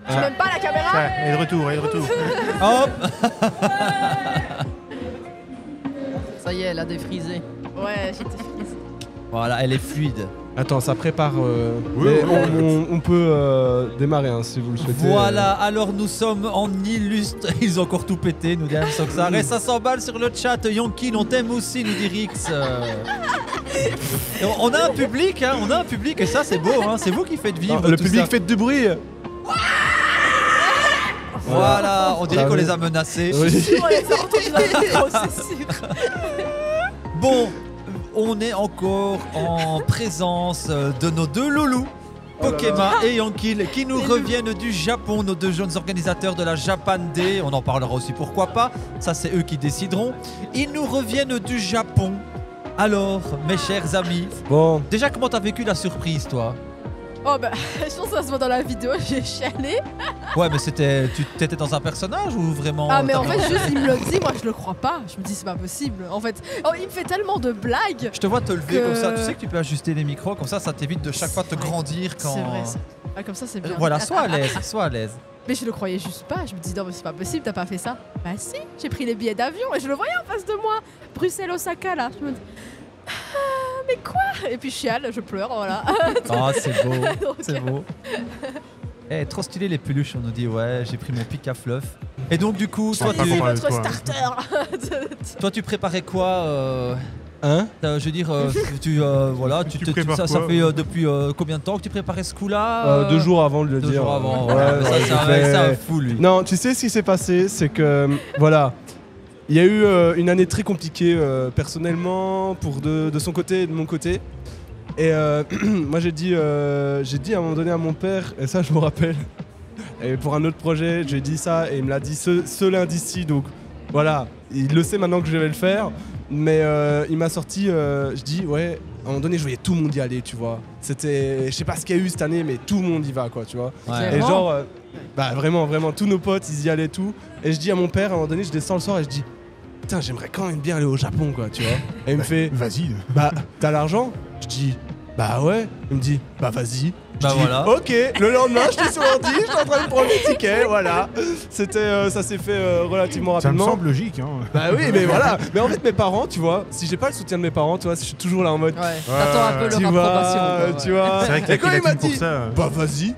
Tu m'aimes pas la caméra? Ouais, elle est de retour, elle est de retour. Hop. Ça y est, elle a défrisé. Ouais, j'étais frise. Voilà, elle est fluide. Attends, ça prépare. Oui, mais oui, on peut démarrer hein, si vous le souhaitez. Voilà, alors nous sommes en illustre. Ils ont encore tout pété, nous dit Soxar. Et ça s'emballe sur le chat. Yonkin, on t'aime aussi, nous dit Rix. On a un public, hein, on a un public et ça c'est beau, hein, c'est vous qui faites vivre. Le tout public ça. fait du bruit. Voilà, on dirait Ah qu'on oui. les a menacés. Oui. On les a entendus dans le micro, c'est sûr. Bon, on est encore en présence de nos deux loulous, Pokema et Yankil, qui nous reviennent du Japon, nos deux jeunes organisateurs de la Japan Day. On en parlera aussi, pourquoi pas. Ça, c'est eux qui décideront. Ils nous reviennent du Japon. Alors, mes chers amis, Bon, déjà, comment t'as vécu la surprise, toi? Oh bah, je pense que ça se voit dans la vidéo, j'ai chialé. Ouais, mais tu t'étais dans un personnage ou vraiment... Ah mais en t'as- fait, juste il me le dit, moi je le crois pas. Je me dis c'est pas possible. En fait, oh, il me fait tellement de blagues. Je te vois te lever que- comme ça, tu sais que tu peux ajuster les micros, comme ça t'évite de chaque fois te C'est vrai. grandir quand... C'est vrai. Ah, comme ça c'est bien. Voilà, sois à l'aise, sois à l'aise. Mais je le croyais juste pas. Je me dis non mais c'est pas possible, t'as pas fait ça. Bah si, j'ai pris les billets d'avion et je le voyais en face de moi. Bruxelles-Osaka là. Je me dis ah, mais quoi? Et puis je chiale, je pleure, voilà. Ah, c'est beau, Donc, c'est beau. Eh, trop stylé les peluches, on nous dit ouais, j'ai pris mon pic à fluff. Et donc du coup, toi pas c'est qu'on parle de votre toi, hein. starter. tu préparais quoi hein? je veux dire, voilà, Tu prépares ça quoi fait depuis combien de temps que tu préparais ce coup-là 2 jours avant de le 2 dire. jours avant, Ouais, ouais, ouais, ça, j'ai c'est un- fait- c'est un fou lui. Non, tu sais ce qui s'est passé, c'est que voilà, il y a eu une année très compliquée personnellement de son côté et de mon côté. Et moi j'ai dit à un moment donné à mon père, et ça je me rappelle, et pour un autre projet, j'ai dit ça et il me l'a dit ce lundi-ci, donc voilà, il le sait maintenant que je vais le faire. Mais il m'a sorti, je dis ouais, à un moment donné je voyais tout le monde y aller, tu vois. C'était, je sais pas ce qu'il y a eu cette année, mais tout le monde y va quoi, tu vois. Ouais. Et genre, bah vraiment, tous nos potes, ils y allaient tout. Et je dis à mon père, à un moment donné, je descends le soir et je dis, putain, j'aimerais quand même bien aller au Japon, quoi, tu vois. Et il me fait, Vas-y. bah, t'as l'argent? Je dis, bah ouais. Il me dit, bah vas-y. Je Bah dis, voilà. ok, le lendemain, j'étais sur l'ordi, j'étais en train de prendre les tickets, voilà. C'était, ça s'est fait relativement Ça me rapidement. semble logique. Hein. Bah oui, mais voilà. Mais en fait, mes parents, tu vois, si j'ai pas le soutien de mes parents, tu vois, je suis toujours là en mode, Ouais, t'attends un peu tu leur approbation. vois, quoi, tu ouais. vois. C'est vrai que Et quand il m'a pour dit, ça. bah vas-y.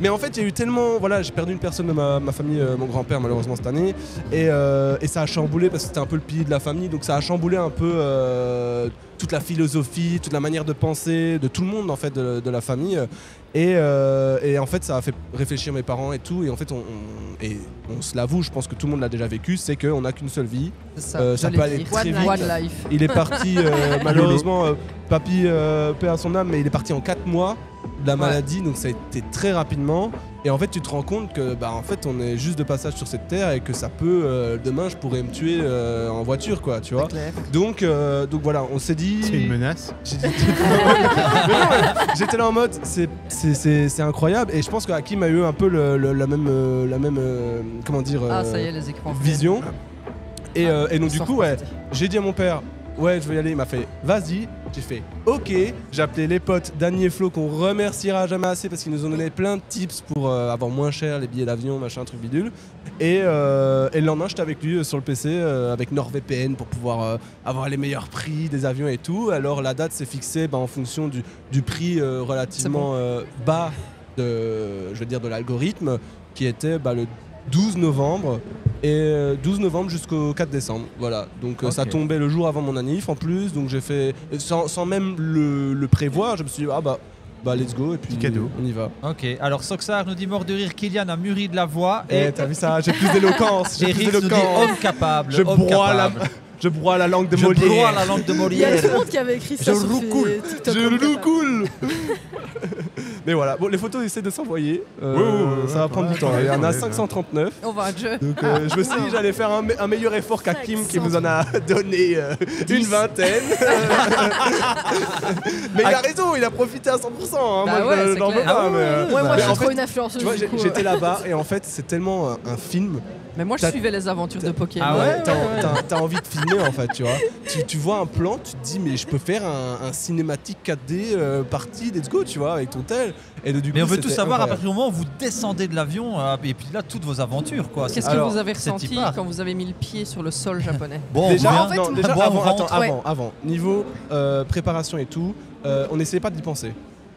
Mais en fait, il y a eu tellement. Voilà, j'ai perdu une personne de ma famille, mon grand-père, malheureusement, cette année. Et ça a chamboulé parce que c'était un peu le pilier de la famille. Donc ça a chamboulé un peu toute la philosophie, toute la manière de penser de tout le monde, en fait, de la famille. Et en fait, ça a fait réfléchir mes parents et tout. Et en fait, on se l'avoue, je pense que tout le monde l'a déjà vécu, c'est qu'on n'a qu'une seule vie. C'est ça j'allais peut aller dire. très One vite. One life. Il est parti, malheureusement, papy, paix à son âme, mais il est parti en 4 mois de la maladie, donc ça a été très rapidement. Et en fait, tu te rends compte que, bah, en fait, on est juste de passage sur cette terre et que ça peut, demain, je pourrais me tuer en voiture, quoi, tu vois. Claire. Donc voilà, on s'est dit. C'est une menace. J'ai dit- Mais non, mais j'étais là en mode, c'est incroyable. Et je pense que Hakim a eu un peu la même, comment dire, Ah, ça y est, les écrans. vision. Et donc du Sans coup, ouais, profiter. j'ai dit à mon père, ouais, je vais y aller. Il m'a fait, vas-y. J'ai fait, ok. J'ai appelé les potes Dany et Flo qu'on remerciera jamais assez parce qu'ils nous ont donné plein de tips pour avoir moins cher les billets d'avion, machin, truc bidule. Et le lendemain, j'étais avec lui sur le PC avec NordVPN pour pouvoir avoir les meilleurs prix des avions et tout. Alors la date s'est fixée en fonction du prix relativement bas je veux dire, de l'algorithme qui était le 12 novembre et 12 novembre jusqu'au 4 décembre, voilà. Donc ça Ok. tombait le jour avant mon anniv en plus, donc j'ai fait sans même le prévoir, je me suis dit bah let's go et puis Petit cadeau. on y va. Ok, alors Soxar nous dit mort de rire, Kylian a mûri de la voix Et t'as vu ça, j'ai plus d'éloquence, et j'ai plus Rix nous dit d'éloquence. homme capable. Je homme broie capable. je broie la langue de Je broie Molière. la langue de Il y a Molière. tout le monde qui avait écrit ça Je sur roucoule. ses TikTok. Je le cool. Mais voilà, bon, les photos essaient de s'envoyer. Ça va prendre du temps. Il y en a 539. On va un jeu. Donc je me suis dit j'allais faire un meilleur effort qu'Hakim qui vous en a donné une vingtaine. Mais il a raison, il a profité à 100%. Hein. Bah Moi ouais, je c'est n'en veux clair. pas. Ah mais, ouais, Ouais, moi mais je en suis trop fait, une influenceuse. tu vois, du coup, j'étais là-bas et en fait c'est tellement un film. Mais moi, je T'as- suivais les aventures de Pokémon. Ah ouais T'as envie de filmer en fait, tu vois. Tu vois un plan, tu te dis mais je peux faire un cinématique 4D parti, let's go, tu vois, avec ton tel. Et du Mais coup, on veut tout c'était savoir à incroyable. partir du moment où vous descendez de l'avion et puis là toutes vos aventures quoi. Qu'est-ce Alors, que vous avez c'est ressenti hyper. quand vous avez mis le pied sur le sol japonais? Bon, Déjà, on en vient. fait, non, déjà Bon, on avant, rentre. avant, niveau préparation et tout, on n'essayait pas d'y penser.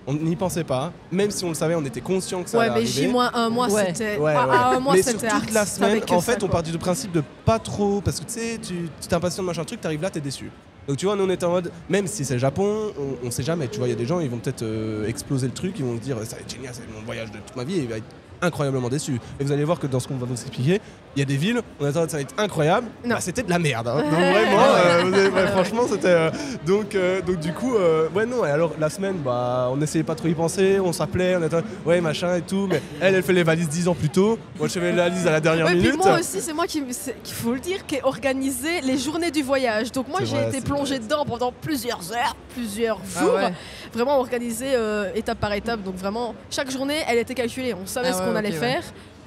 On n'y pensait pas, même si on le savait, on était conscient que ça Ouais, allait mais arriver. J-1 mois, Ouais. c'était. Ouais, à ouais. un mois, Mais sur c'était toute la hard. semaine, Avec en ça, fait, on quoi. partit du principe de pas trop, parce que tu sais, tu t'impatientes machin truc, t'arrives là, t'es déçu. Donc tu vois, nous on était en mode, même si c'est le Japon, on sait jamais. Tu vois, il y a des gens, ils vont peut-être exploser le truc, ils vont se dire, ça va être génial, c'est mon voyage de toute ma vie, et il va être incroyablement déçu. Et vous allez voir que dans ce qu'on va vous expliquer, il y a des villes, on attend que ça va être incroyable, Non. bah, c'était de la merde. Hein. Donc vraiment, ouais, franchement, c'était. Donc du coup, ouais, non. Et alors la semaine, bah, on essayait pas trop y penser, on s'appelait, on était, ouais, machin et tout. Mais elle fait les valises 10 ans plus tôt. Moi, je fais les valises à la dernière Ouais, minute. puis moi aussi, c'est moi qu'il faut le dire, qui ai organisé les journées du voyage. Donc moi, C'est j'ai vrai, été c'est plongée vrai. dedans pendant plusieurs heures, plusieurs Ah jours. ouais. Vraiment organisé étape par étape. Donc vraiment, chaque journée, elle était calculée. On savait Ah ce ouais, qu'on ok, allait ouais.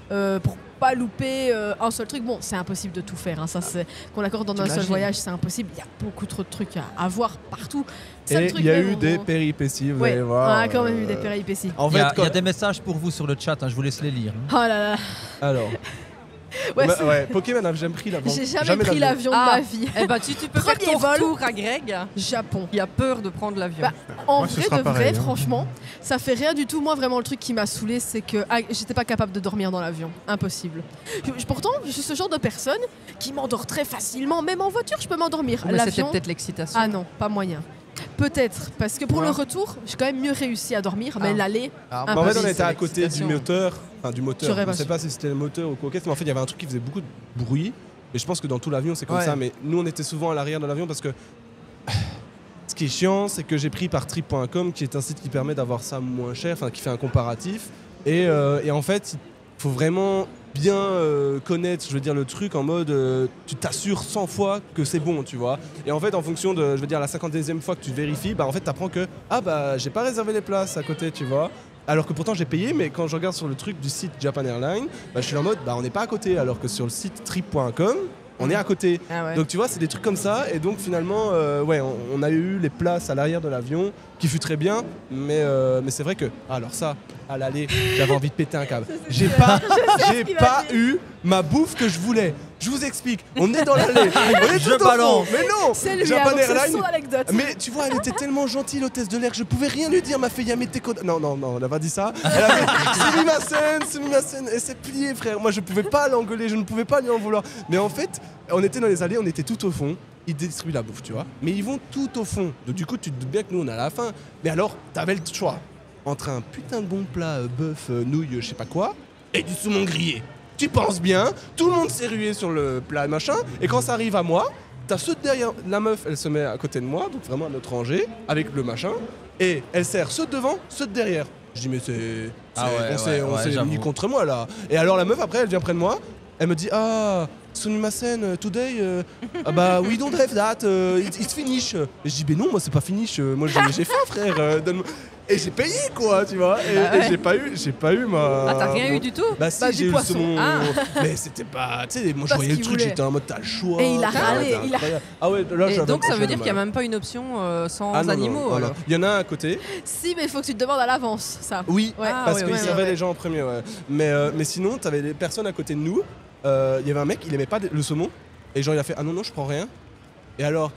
faire. Pour pas louper un seul truc. Bon, c'est impossible de tout faire. Hein. Ça, c'est qu'on accorde dans un seul T'imagines. voyage, c'est impossible. Il y a beaucoup trop de trucs à voir partout. Seul Et truc, il y a même, eu on- des péripéties, vous Ouais, allez voir. on a quand même eu des péripéties. En Il y, fait, a, il y a quand- des messages pour vous sur le chat, hein, je vous laisse les lire. Oh là là. alors, Ouais, bah, c'est- ouais, Pokémon n'a jamais pris l'avion. J'ai jamais pris l'avion de Ah. ma vie. Eh ben, tu peux faire Premier ton vol. retour à Greg. Japon. Il a peur de prendre l'avion. Bah, En Ouais, ce vrai sera de pareil, vrai, hein. franchement, ça fait rien du tout. Moi, vraiment, le truc qui m'a saoulé, c'est que j'étais pas capable de dormir dans l'avion. Impossible. Pourtant, je suis ce genre de personne qui m'endort très facilement. Même en voiture, je peux m'endormir. Mais c'était L'avion, peut-être l'excitation. ah non, pas moyen. Peut-être, parce que pour Ouais. le retour, j'ai quand même mieux réussi à dormir, mais Ah. l'aller, Ah, Mais en fait, on oui, était c'est à côté du l'excitation. moteur. Enfin, du moteur. J'aurais Je pas sais su. pas si c'était le moteur ou quoi, mais en fait, il y avait un truc qui faisait beaucoup de bruit. Et je pense que dans tout l'avion, c'est comme Ouais. ça. Mais nous, on était souvent à l'arrière de l'avion parce que ce qui est chiant, c'est que j'ai pris par trip.com, qui est un site qui permet d'avoir ça moins cher, enfin, qui fait un comparatif. Et en fait, il faut vraiment bien connaître, je veux dire, le truc en mode tu t'assures 100 fois que c'est bon, tu vois. Et en fait, en fonction de, je veux dire, la 50e fois que tu vérifies, bah en fait, t'apprends que ah bah j'ai pas réservé les places à côté, tu vois. Alors que pourtant j'ai payé, mais quand je regarde sur le truc du site Japan Airlines, bah, je suis en mode bah on n'est pas à côté, alors que sur le site trip.com, on est à côté. Ah ouais. Donc tu vois, c'est des trucs comme ça, et donc finalement, ouais, on a eu les places à l'arrière de l'avion, qui fut très bien, mais c'est vrai que, alors ça, à l'aller, j'avais envie de péter un câble. J'ai pas qu'il va dire. eu ma bouffe que je voulais. Je vous explique, on est dans l'allée, on est Je tout au fond, balance. mais non, c'est lui, Japan hein, donc c'est Airlines, son anecdote. mais tu vois, elle était tellement gentille, l'hôtesse de l'air, je pouvais rien lui dire, m'a fait Yamete Koda. Non, elle a pas dit ça. Elle a fait Sumimasen, et c'est plié, frère. Moi, je pouvais pas l'engueuler, je ne pouvais pas lui en vouloir. Mais en fait, on était dans les allées, on était tout au fond. Ils distribuent la bouffe, tu vois. Mais ils vont tout au fond. Donc, du coup, tu te doutes bien que nous, on est à la fin. Mais alors, t'avais le choix entre un putain de bon plat bœuf, nouilles, je sais pas quoi, et du saumon grillé. Tu penses bien, tout le monde s'est rué sur le plat machin, et quand ça arrive à moi, t'as ceux de derrière, la meuf elle se met à côté de moi, donc vraiment à notre rangée, avec le machin, et elle sert ceux de devant, ceux de derrière. Je dis mais c'est... Ah ouais, on s'est j'avoue. mis contre moi là. Et alors la meuf après elle vient près de moi, elle me dit ah Sumimasen, today, bah we don't have that, it's finish. Et je dis mais non moi c'est pas finish, moi j'ai faim frère, donne-moi. Et j'ai payé quoi tu vois, et, Ah ouais. et j'ai pas eu ma... Ah, t'as rien mon- eu du tout? Bah si Bah, du j'ai eu le poisson. saumon, Ah. mais c'était pas, tu sais, moi je Parce voyais le qu'il truc, voulait. j'étais en mode t'as le choix. Et il a t'as- râlé, t'as il a- incroyable. Ah ouais, là Et j'avais donc ça veut j'avais dire qu'il n'y a mal. même pas une option sans Ah non, non, animaux non, non. alors. Il y en a un à côté. Si, mais il faut que tu te demandes à l'avance, ça. Oui, Ouais. Ah, parce ouais, qu'ils ouais, servaient ouais. les gens en premier, ouais. Mais sinon, t'avais des personnes à côté de nous. Il y avait un mec, il aimait pas le saumon. Et genre, il a fait ah non, je prends rien. Et alors,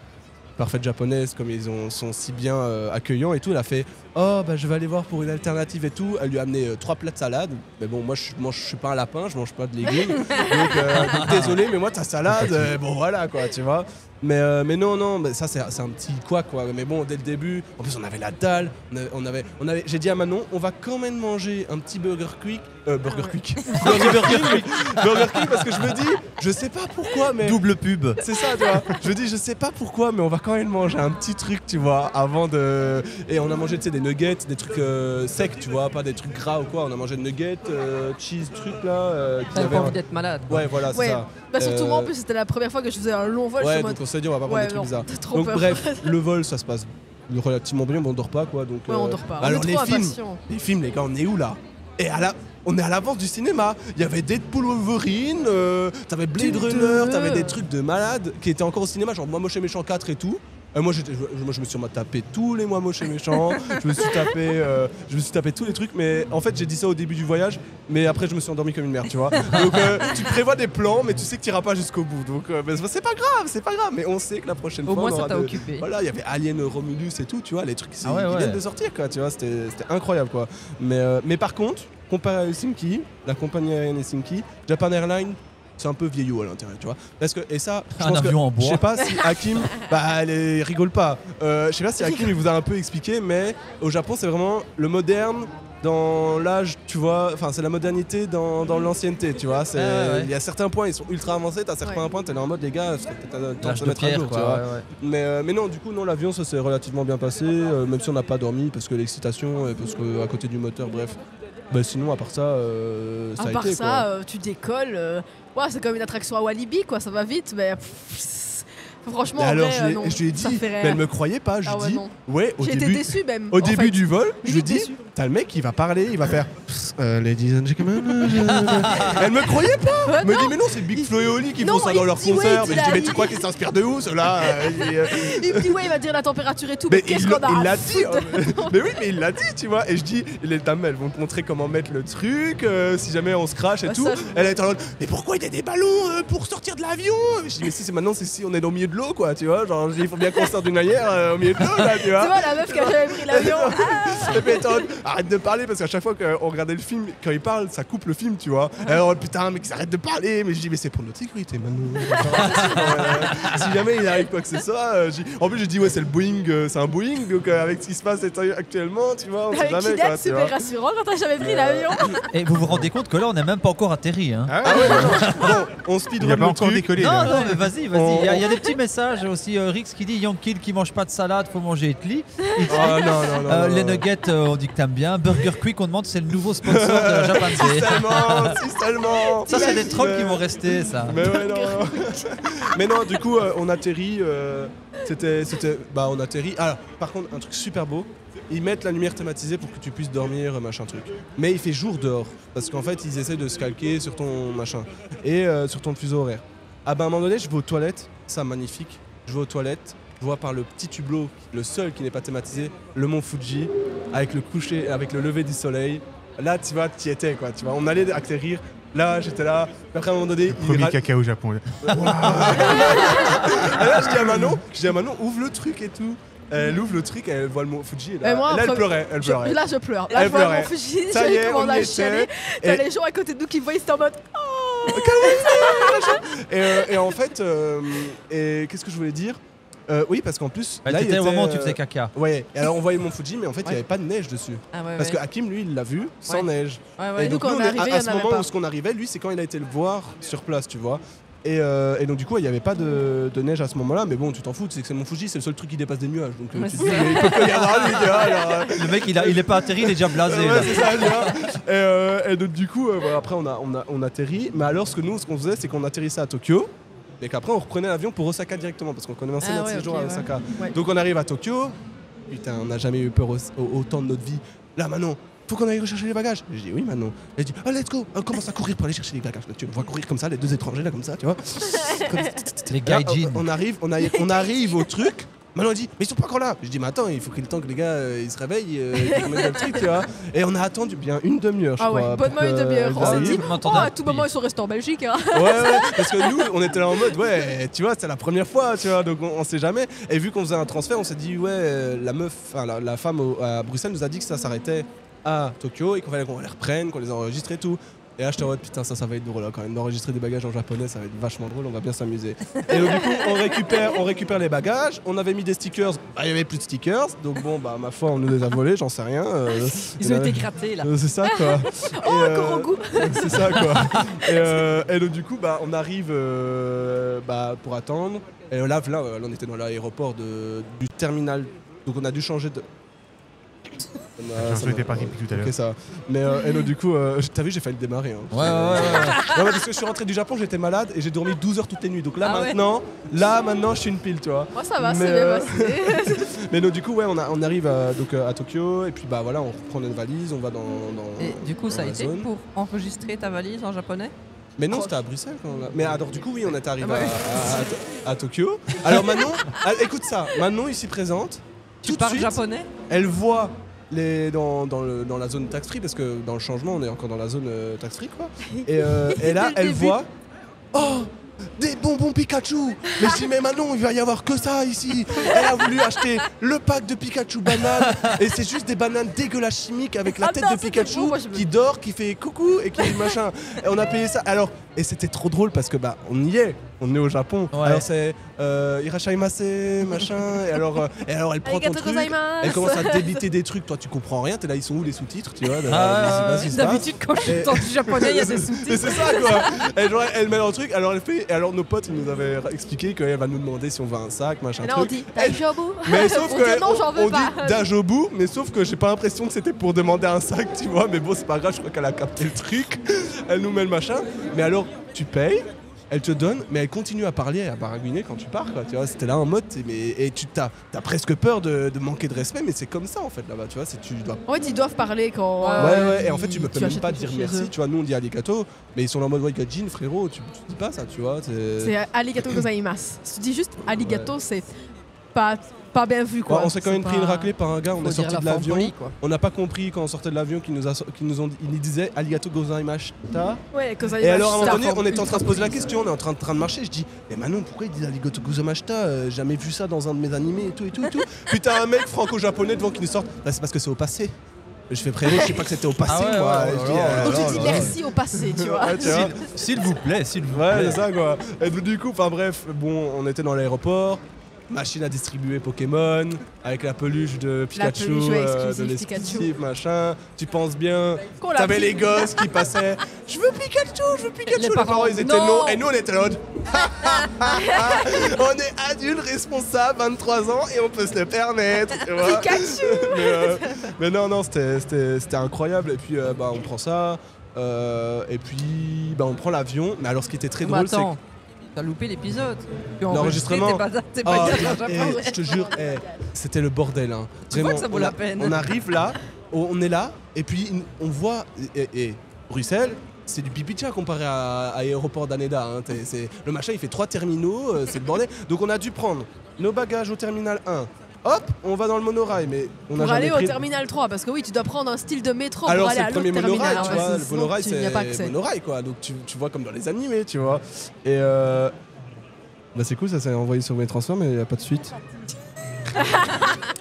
parfaite japonaise, comme ils sont si bien accueillants et tout, elle a fait oh bah je vais aller voir pour une alternative et tout. Elle lui a amené 3 plats de salade. Mais bon, moi je suis pas un lapin, je mange pas de légumes. donc désolé, mais moi ta salade, bon voilà quoi, tu vois. Mais non, mais ça c'est un petit quoi. Mais bon, dès le début, en plus on avait la dalle, on avait j'ai dit à Manon, on va quand même manger un petit Burger King, Burger King, parce que je me dis, je sais pas pourquoi, mais Double pub. c'est ça, tu vois. Je me dis, je sais pas pourquoi, mais on va quand même manger un petit truc, tu vois, avant de. Et on a mangé, tu sais, des nuggets, des trucs secs, tu vois, pas des trucs gras ou quoi. On a mangé des nuggets, cheese, truc là. qui T'avais avait pas un- envie d'être malade. Ouais, voilà, c'est Ouais. ça. Bah, surtout moi, en plus, c'était la première fois que je faisais un long vol. je suis Ouais, en mode, donc on s'est dit, on va pas prendre ouais, des trucs non, bizarres. t'as trop Donc peur. bref, le vol, ça se passe relativement bien, mais on dort pas, quoi. Donc, Ouais, on dort pas. Alors on est les trop films, impatients. les gars, on est où là? Et on est à l'avance du cinéma. Il y avait Deadpool Wolverine, t'avais Blade Du Runner, deux. t'avais des trucs de malade qui étaient encore au cinéma, genre Moi Moche et Méchant 4 et tout. Moi, je me suis tapé tous les mois moches et méchants. je me suis tapé tous les trucs. Mais en fait, j'ai dit ça au début du voyage. Mais après, je me suis endormi comme une merde, tu vois. Donc, tu prévois des plans, mais tu sais que tu n'iras pas jusqu'au bout. Donc, c'est pas grave. Mais on sait que la prochaine Au fois, moins, on ça aura t'a occupé. Voilà, il y avait Alien Romulus et tout, tu vois, les trucs qui Ah ouais. viennent de sortir, quoi. Tu vois, c'était incroyable, quoi. Mais par contre, comparé à Helsinki, la compagnie aérienne Helsinki, Japan Airlines, c'est un peu vieillot à l'intérieur, tu vois. Parce que, et ça, je Un pense avion en que, bois. je sais pas si Hakim, elle rigole pas. Je sais pas si Hakim il vous a un peu expliqué, mais au Japon, c'est vraiment le moderne dans l'âge, tu vois. Enfin, c'est la modernité dans l'ancienneté, tu vois. Ouais. Il y a certains points, ils sont ultra avancés. T'as certains points, t'es là en mode, les gars, c'est peut-être le temps de L'âge se de mettre à pierre, jour, tu quoi. vois. Ouais. Mais non, du coup, non, l'avion, ça s'est relativement bien passé, même si on n'a pas dormi, parce que l'excitation, et parce qu'à côté du moteur, bref. Bah sinon, à part ça, ça À a part été, ça, quoi. tu décolles. Ouais, c'est comme une attraction à Walibi, quoi. Ça va vite, mais franchement, Et en alors, vrai, je non, lui ai dit, ça fait mais rien. elle me croyait pas, je Ah lui ouais, dis, non. ouais, J'ai été déçue même. Au en début fait. du vol, je lui Limite dis, déçue. t'as le mec qui va parler, il va faire Ladies and gentlemen. Elle me croyait pas. Ouais, Elle me non. dit, mais non, c'est Big Flo et Oli qui Non, font ça il dans leur dit, ouais, concert. il Mais dit je dis, là, mais tu crois qu'ils s'inspirent de où, ceux-là Il me dit, ouais, il va dire la température et tout, mais Mais qu'est-ce il qu'on a à l'a dit. foutre Mais oui, mais il l'a dit, tu vois. Et je dis, les dames, elles vont te montrer comment mettre le truc, si jamais on se crache et Bah, tout. ça, Elle est en mode, mais pourquoi il y a des ballons pour sortir de l'avion? Je dis, mais si c'est maintenant, c'est si on est au milieu de l'eau, quoi, tu vois. Genre, je dis, il faut bien qu'on sorte d'une manière au milieu de l'eau, là, tu Tu vois. vois, la meuf qui a jamais pris l'avion. Et puis, elle est en mode, arrête de parler parce qu'à chaque fois qu'on regardait le film, quand il parle, ça coupe le film, tu vois. Et alors, putain, mec, arrête de parler. Mais je dis, mais c'est pour notre sécurité, Manu. Si jamais il arrive quoi que ce soit, en plus, je dis, ouais, c'est le Boeing, c'est un Boeing, donc avec ce qui se passe actuellement, tu vois, on sait Avec jamais, Kylian, quoi, tu super vois. rassurant quand t'as jamais pris l'avion. Et vous vous rendez compte que là, on n'est même pas encore atterri. Hein. Ah Ah ouais, ouais, non. Bon, on il a speedrun pas le encore truc. décollé. Non, là. non, mais vas-y. On- Il y a des petits messages aussi. Rix qui dit Yankil qui mange pas de salade, faut manger Etli. Ah non, non. Les nuggets, on dit que t'aimes bien. Burger Quick, on demande c'est le nouveau sponsor de la Japan Day. Si seulement. Ça, c'est des trolls qui vont rester, ça. Mais ouais, non. Mais non, du coup, on atterrit. On atterrit. Alors, par contre, un truc super beau. Ils mettent la lumière thématisée pour que tu puisses dormir, machin truc. Mais il fait jour dehors. Parce qu'en fait, ils essaient de se calquer sur ton machin. Et sur ton fuseau horaire. Ah ben, à un moment donné, je vais aux toilettes. Ça, magnifique. Je vais aux toilettes. Je vois par le petit hublot, le seul qui n'est pas thématisé, le mont Fuji, avec le coucher, avec le lever du soleil. Là, tu vois, t'y étais, quoi. Tu vois, on allait atterrir. Là, j'étais là. Après, à un moment donné, Premier caca au Japon. là. Et là, je dis à Manon, ouvre le truc et tout. Elle ouvre le truc, elle voit le mont Fuji. Et là, Mais moi, elle après- pleurait. Elle pleurait. Là, je pleure. Là, Elle je vois pleurait. mon Fuji, Ça y est, j'ai on commencé y à était. chialer. T'as Et- les gens à côté de nous qui me voient, ils étaient en mode. Et en fait, et qu'est-ce que je voulais dire Oui, parce qu'en plus. Bah, là, il T'étais au était, moment où tu faisais caca. Ouais, et alors on voyait mon Fuji, mais en fait, il n'y Ouais. avait pas de neige dessus. Ah ouais, Parce ouais. que Hakim, lui, il l'a vu sans Ouais. neige. Ouais, Et ouais. nous, donc, quand nous, on est arrivé, il y à en ce avait moment pas. où ce qu'on arrivait, lui, c'est quand il a été le voir sur place, tu vois. Et donc du coup il n'y avait pas de neige à ce moment-là, mais bon tu t'en fous, c'est que c'est mon Fuji, c'est le seul truc qui dépasse des nuages, donc Ouais, tu te c'est dis mais il peut pas y avoir lui, tu vois, alors, Le mec, il est pas atterri, il est déjà blasé. ouais, là. c'est ça, tu vois. Et donc du coup voilà, après on atterrit, mais alors ce qu'on faisait c'est qu'on atterrissait à Tokyo, et qu'après on reprenait l'avion pour Osaka directement, parce qu'on commençait Ah notre ouais, séjour ok, à ouais. Osaka. Ouais. Donc on arrive à Tokyo, putain on n'a jamais eu peur autant de notre vie. Là Manon, faut qu'on aille rechercher les bagages. Je dis oui Manon. Elle dit ah let's go, on commence à courir pour aller chercher les bagages. Tu me vois courir comme ça, les deux étrangers là comme ça, tu vois. Les Là, gaijin. on arrive au truc. Manon dit mais ils sont pas encore là. Je dis mais attends, il faut qu'il y ait le temps que les gars ils se réveillent, qu'ils remettent le truc, tu vois. Et on a attendu bien une demi-heure, je Ah crois. ouais, bonnement pour une que demi-heure. ils On s'est arrivent. dit, On oh, m'entendait à un tout peu. moment, ils sont restés en Belgique. Hein. Ouais, parce que nous, on était là en mode, ouais, tu vois, c'est la première fois, tu vois, donc on sait jamais. Et vu qu'on faisait un transfert, on s'est dit, ouais, la meuf, enfin la femme à Bruxelles nous a dit que ça s'arrêtait à Tokyo et qu'on fallait qu'on les reprenne, qu'on les enregistre et tout. Et là, j'étais en mode, putain, ça va être drôle, hein, quand même, d'enregistrer des bagages en japonais, ça va être vachement drôle, on va bien s'amuser. Et donc, du coup, on récupère les bagages, on avait mis des stickers, bah, il y avait plus de stickers, donc bon, bah, ma foi, on nous les a volés, j'en sais rien. Ils ont été grattés là. C'est ça, quoi. Oh, Et, encore au goût. c'est ça, quoi. Et donc, du coup, bah, on arrive pour attendre. Et là, on était dans l'aéroport du terminal. Donc, on a dû changer de. Jean-Claude était parti depuis tout à l'heure. Ok, ça. Mais et donc, du coup, t'as vu, j'ai failli le démarrer. Hein. Ouais. Non, mais parce que je suis rentré du Japon, j'étais malade et j'ai dormi 12 heures toutes les nuits. Donc là, Ah ouais. maintenant, je suis une pile, tu vois. Moi, ça va, Mais, c'est bien passé. Mais donc, du coup, ouais, on arrive à Tokyo et puis bah voilà, on reprend notre valise, on va dans Et du coup, ça a dans la été zone. pour enregistrer ta valise en japonais? Mais non, c'était à Bruxelles quand on a... Mais alors du coup, oui, on est arrivé à Tokyo. Alors Manon, écoute ça, Manon ici présente. Tu tout de parles suite, japonais? Elle voit dans la zone tax-free, parce que dans le changement, on est encore dans la zone tax-free, quoi. Et là, elle voit... Oh, des bonbons Pikachu. Mais je dis, mais Manon, il va y avoir que ça ici. Elle a voulu acheter le pack de Pikachu banane. Et c'est juste des bananes dégueulasses chimiques avec la tête de Pikachu qui dort, qui fait coucou et qui machin. Et on a payé ça. Alors, et c'était trop drôle parce que bah on y est. On est au Japon. Ouais. Alors c'est Irashaimase, machin. Et alors elle prend ton truc. Elle commence à débiter des trucs. Toi, tu comprends rien. T'es là, ils sont où les sous-titres, tu vois. D'habitude, quand je t'entends du japonais, il y a des sous-titres. C'est ça, quoi. Elle met dans le truc. Alors elle fait. Et alors nos potes, ils nous avaient expliqué qu'elle va nous demander si on veut un sac, machin. Et là, on dit Dajobu. Mais sauf que non, j'en veux on pas. dit Dajobu, mais sauf que j'ai pas l'impression que c'était pour demander un sac, tu vois. Mais bon, c'est pas grave. Je crois qu'elle a capté le truc. Elle nous met le machin. Mais alors, tu payes. Elle te donne, mais elle continue à parler, à baragouiner quand tu pars, quoi. Tu vois, c'était là en mode, et tu t'as presque peur de manquer de respect, mais c'est comme ça en fait là-bas, tu vois. Tu dois. En fait, ils doivent parler quand. Ouais. Et en fait, tu peux même pas dire merci, tu vois. Nous, on dit arigato, mais ils sont là en mode ouais, gajin, frérot, tu dis pas ça, tu vois. C'est arigato gozaimasu. Si tu dis juste arigato, c'est pas bien vu, quoi. Ouais, on s'est quand même pris une raclée par un gars, on est sorti de l'avion. On n'a pas compris quand on sortait de l'avion qu'ils nous disaient arigato gozaimashita. Ouais, gozaimashita. Et alors à un moment donné, on était en train de se poser la question, on est en train de marcher, je dis mais Manon, pourquoi ils disent arigato gozaimashita? Jamais vu ça dans un de mes animés et tout. Puis t'as un mec franco-japonais devant qui nous sort, bah, c'est parce que c'est au passé. Je fais frérot, je sais pas que c'était au passé, quoi. Donc tu dis merci au passé, tu vois. S'il vous plaît. Ouais, c'est ça, quoi. Et du coup, enfin bref, bon, on était dans l'aéroport. Machine à distribuer Pokémon, avec la peluche de Pikachu, de l'exclusif, machin. Tu penses bien, t'avais les gosses qui passaient. Je veux Pikachu. Les parents, ils étaient non. Et nous, on était là. On est adultes, responsables, 23 ans, et on peut se le permettre. Tu vois. Pikachu. Mais non, c'était incroyable. Et puis, on prend ça. Et puis, on prend l'avion. Mais alors, ce qui était très drôle, c'est que... T'as loupé l'épisode. L'enregistrement. T'es pas je te jure, c'était le bordel. Hein. Tu vois que ça vaut la peine. On arrive là, on est là, et puis on voit. Et Bruxelles, c'est du pipi-tcha comparé à l'aéroport d'Haneda. Hein. Le machin, il fait 3 terminaux, c'est le bordel. Donc on a dû prendre nos bagages au terminal 1. Hop, on va dans le monorail, mais on a jamais aller au terminal 3, parce que oui, tu dois prendre un style de métro pour aller à l'autre terminal. Alors c'est le premier monorail, tu vois, le monorail c'est monorail, quoi, donc tu vois comme dans les animés, tu vois. Et bah c'est cool, ça s'est envoyé sur mes transferts, mais il n'y a pas de suite.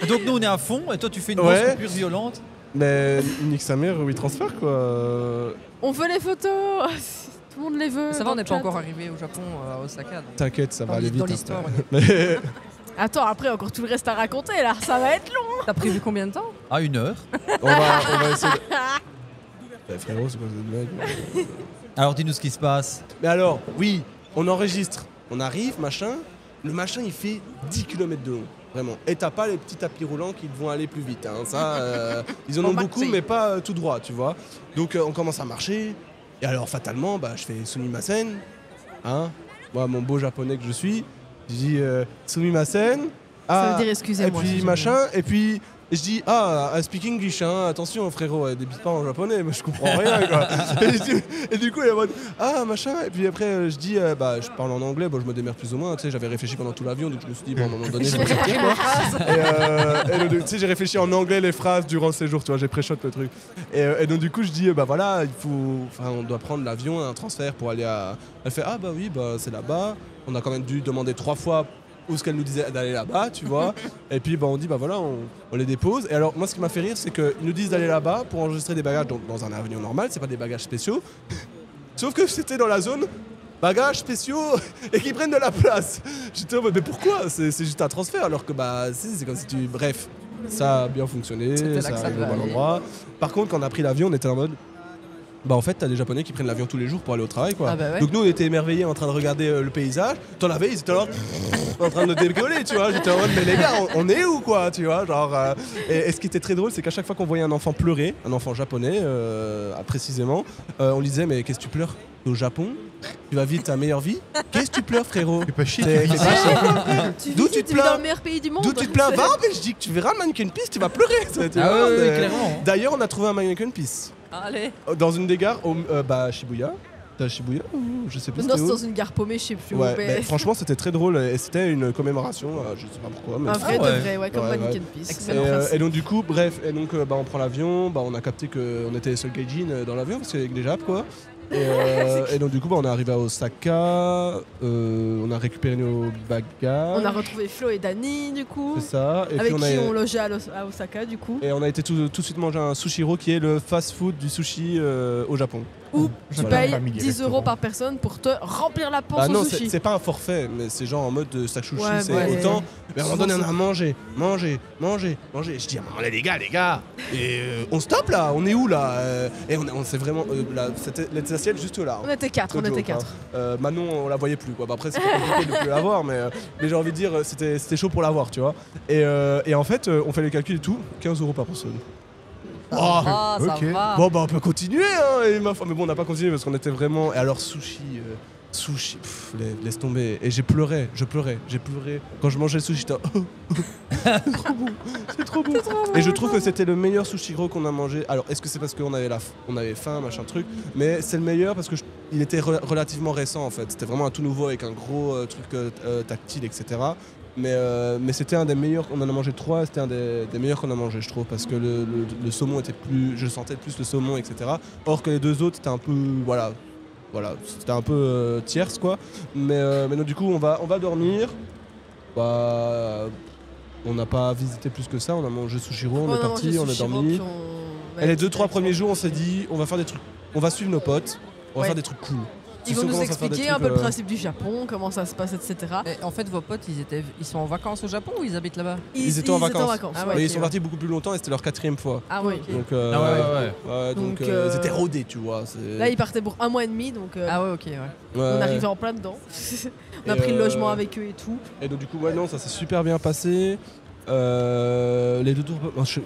Donc nous on est à fond, et toi tu fais une grosse coupure violente. Mais nique sa mère, oui, transfert, quoi. On veut les photos. Tout le monde les veut. Ça va, on n'est pas encore arrivé au Japon, à Osaka. T'inquiète, ça va aller vite. Dans l'histoire. Attends, après, encore tout le reste à raconter, là. Ça va être long. T'as prévu combien de temps? 1 heure. On va essayer de... frérot, c'est quoi cette blague? Alors, dis-nous ce qui se passe. Mais alors, oui, on enregistre. On arrive, machin. Le machin, il fait 10 km de long. Vraiment. Et t'as pas les petits tapis roulants qui vont aller plus vite. Hein. Ça, ils en ont beaucoup, mais pas tout droit, tu vois. Donc, on commence à marcher. Et alors, fatalement, je fais sumimasen. Hein, moi, mon beau japonais que je suis. Je dis sumimasen. Ça veut dire excusez-moi. Et puis machin, et puis je dis I speak English, hein, attention frérot, débite pas en japonais, moi je comprends rien, quoi. et du coup il est en mode machin, et puis après je dis je parle en anglais, je me démerde plus ou moins, tu sais, j'avais réfléchi pendant tout l'avion, donc je me suis dit à un moment donné je vais sortir, quoi. Et tu sais, j'ai réfléchi en anglais les phrases durant le séjour, tu vois, j'ai pré-shot le truc. Et donc du coup je dis voilà, on doit prendre l'avion, un transfert pour aller à... Elle fait oui, c'est là-bas. On a quand même dû demander 3 fois où ce qu'elle nous disait d'aller là-bas, tu vois. Et puis on dit voilà, on les dépose. Et alors moi ce qui m'a fait rire, c'est qu'ils nous disent d'aller là-bas pour enregistrer des bagages dans un avion normal, c'est pas des bagages spéciaux. Sauf que c'était dans la zone bagages spéciaux et qui prennent de la place. J'étais en mode mais pourquoi? C'est juste un transfert alors que c'est comme si tu... Bref, ça a bien fonctionné, ça arrive au bon endroit. Par contre quand on a pris l'avion, on était en mode en fait, t'as des Japonais qui prennent l'avion tous les jours pour aller au travail, quoi. Donc nous, on était émerveillés en train de regarder le paysage. T'en avais, ils étaient là en train de décoller, tu vois. J'étais en mode, mais les gars, on est où, quoi, tu vois, genre. Et ce qui était très drôle, c'est qu'à chaque fois qu'on voyait un enfant pleurer, un enfant japonais, précisément, on lui disait, mais qu'est-ce que tu pleures? Au Japon, tu vas vivre ta meilleure vie. Qu'est-ce que tu pleures, frérot? Fais pas chier. D'où tu te plains? Dans le meilleur pays du monde. D'où tu te plains? Va en Belgique, tu verras le Mannequin Peace, tu vas pleurer. Clairement. D'ailleurs, on a trouvé un Mannequin Peace. Allez. Dans une des gares, Shibuya. C'était à Shibuya ou je sais plus. Non, c'était c'est où. dans une gare paumée, je sais plus où. Ouais, mais- mais franchement, c'était très drôle et c'était une commémoration, je sais pas pourquoi. Mais Un vrai Ah ouais. de vrai, ouais, comme Ouais, Mannequin ouais. Peace. Excellent. Même principe. Et donc du coup, bref, on prend l'avion, on a capté qu'on était les seuls gaijin dans l'avion parce qu'avec des Japs quoi. Et donc du coup, on est arrivé à Osaka, on a récupéré nos bagages. On a retrouvé Flo et Dani, du coup, C'est ça. Et avec puis qui on logeait à Osaka, du coup. Et on a été tout de suite manger un Sushiro qui est le fast-food du sushi au Japon. Où tu Voilà, payes famille, 10 restaurant. € par personne pour te remplir la panse Ah non, au c'est sushi. c'est pas un forfait, mais c'est genre en mode de sac sushi, Ouais, c'est ouais. autant. Mais à un moment donné, on Souvent, a mangé. Et je dis à un moment donné, les gars, et on stoppe là, on est où là Et on s'est vraiment. C'était les assiettes juste là. On était 4, on était 4. Manon, on la voyait plus quoi. Bah, après, c'était compliqué de plus la voir, mais j'ai envie de dire, c'était chaud pour la voir, tu vois. Et en fait, on fait les calculs et tout, 15 € par personne. Ah, ça ok. va. Bon bah on peut continuer hein, et ma femme, mais bon on n'a pas continué parce qu'on était vraiment. Et alors sushi, laisse tomber. Et je pleurais quand je mangeais le sushi. J'étais c'est trop bon. Et je trouve que c'était le meilleur sushiro qu'on a mangé. Alors est-ce que c'est parce qu'on avait on avait faim machin truc, mais c'est le meilleur parce que il était relativement récent en fait. C'était vraiment un tout nouveau avec un gros truc tactile etc. Mais c'était un des meilleurs, on en a mangé 3, c'était un des meilleurs qu'on a mangé je trouve parce que le saumon était plus, je sentais plus le saumon etc. Or que les deux autres c'était un peu, voilà, c'était un peu tierce quoi. Mais non, du coup on va dormir, bah, on n'a pas visité plus que ça, on a mangé Sushiro, on est parti, on a dormi. Et les 2-3 premiers jours on s'est dit on va faire des trucs, on va suivre nos potes, on va Ouais. faire des trucs cool. Ils Si vont on nous commence à faire des expliquer un trucs, peu le principe du Japon, comment ça se passe, etc. Et en fait, vos potes, ils sont en vacances au Japon ou ils habitent là-bas? Ils étaient en vacances. Ah Mais ouais, ils ok, sont partis beaucoup plus longtemps et c'était leur 4e fois. Ah ouais, ok. Donc, Ah ouais. donc, Donc, ils étaient rodés, tu vois. Là, ils partaient pour 1 mois et demi, donc Ah ouais, ok, ouais. on arrivait en plein dedans. On a Et pris le logement avec eux et tout. Et donc, du coup, ouais, non, ça s'est super bien passé. Les deux tours. Tu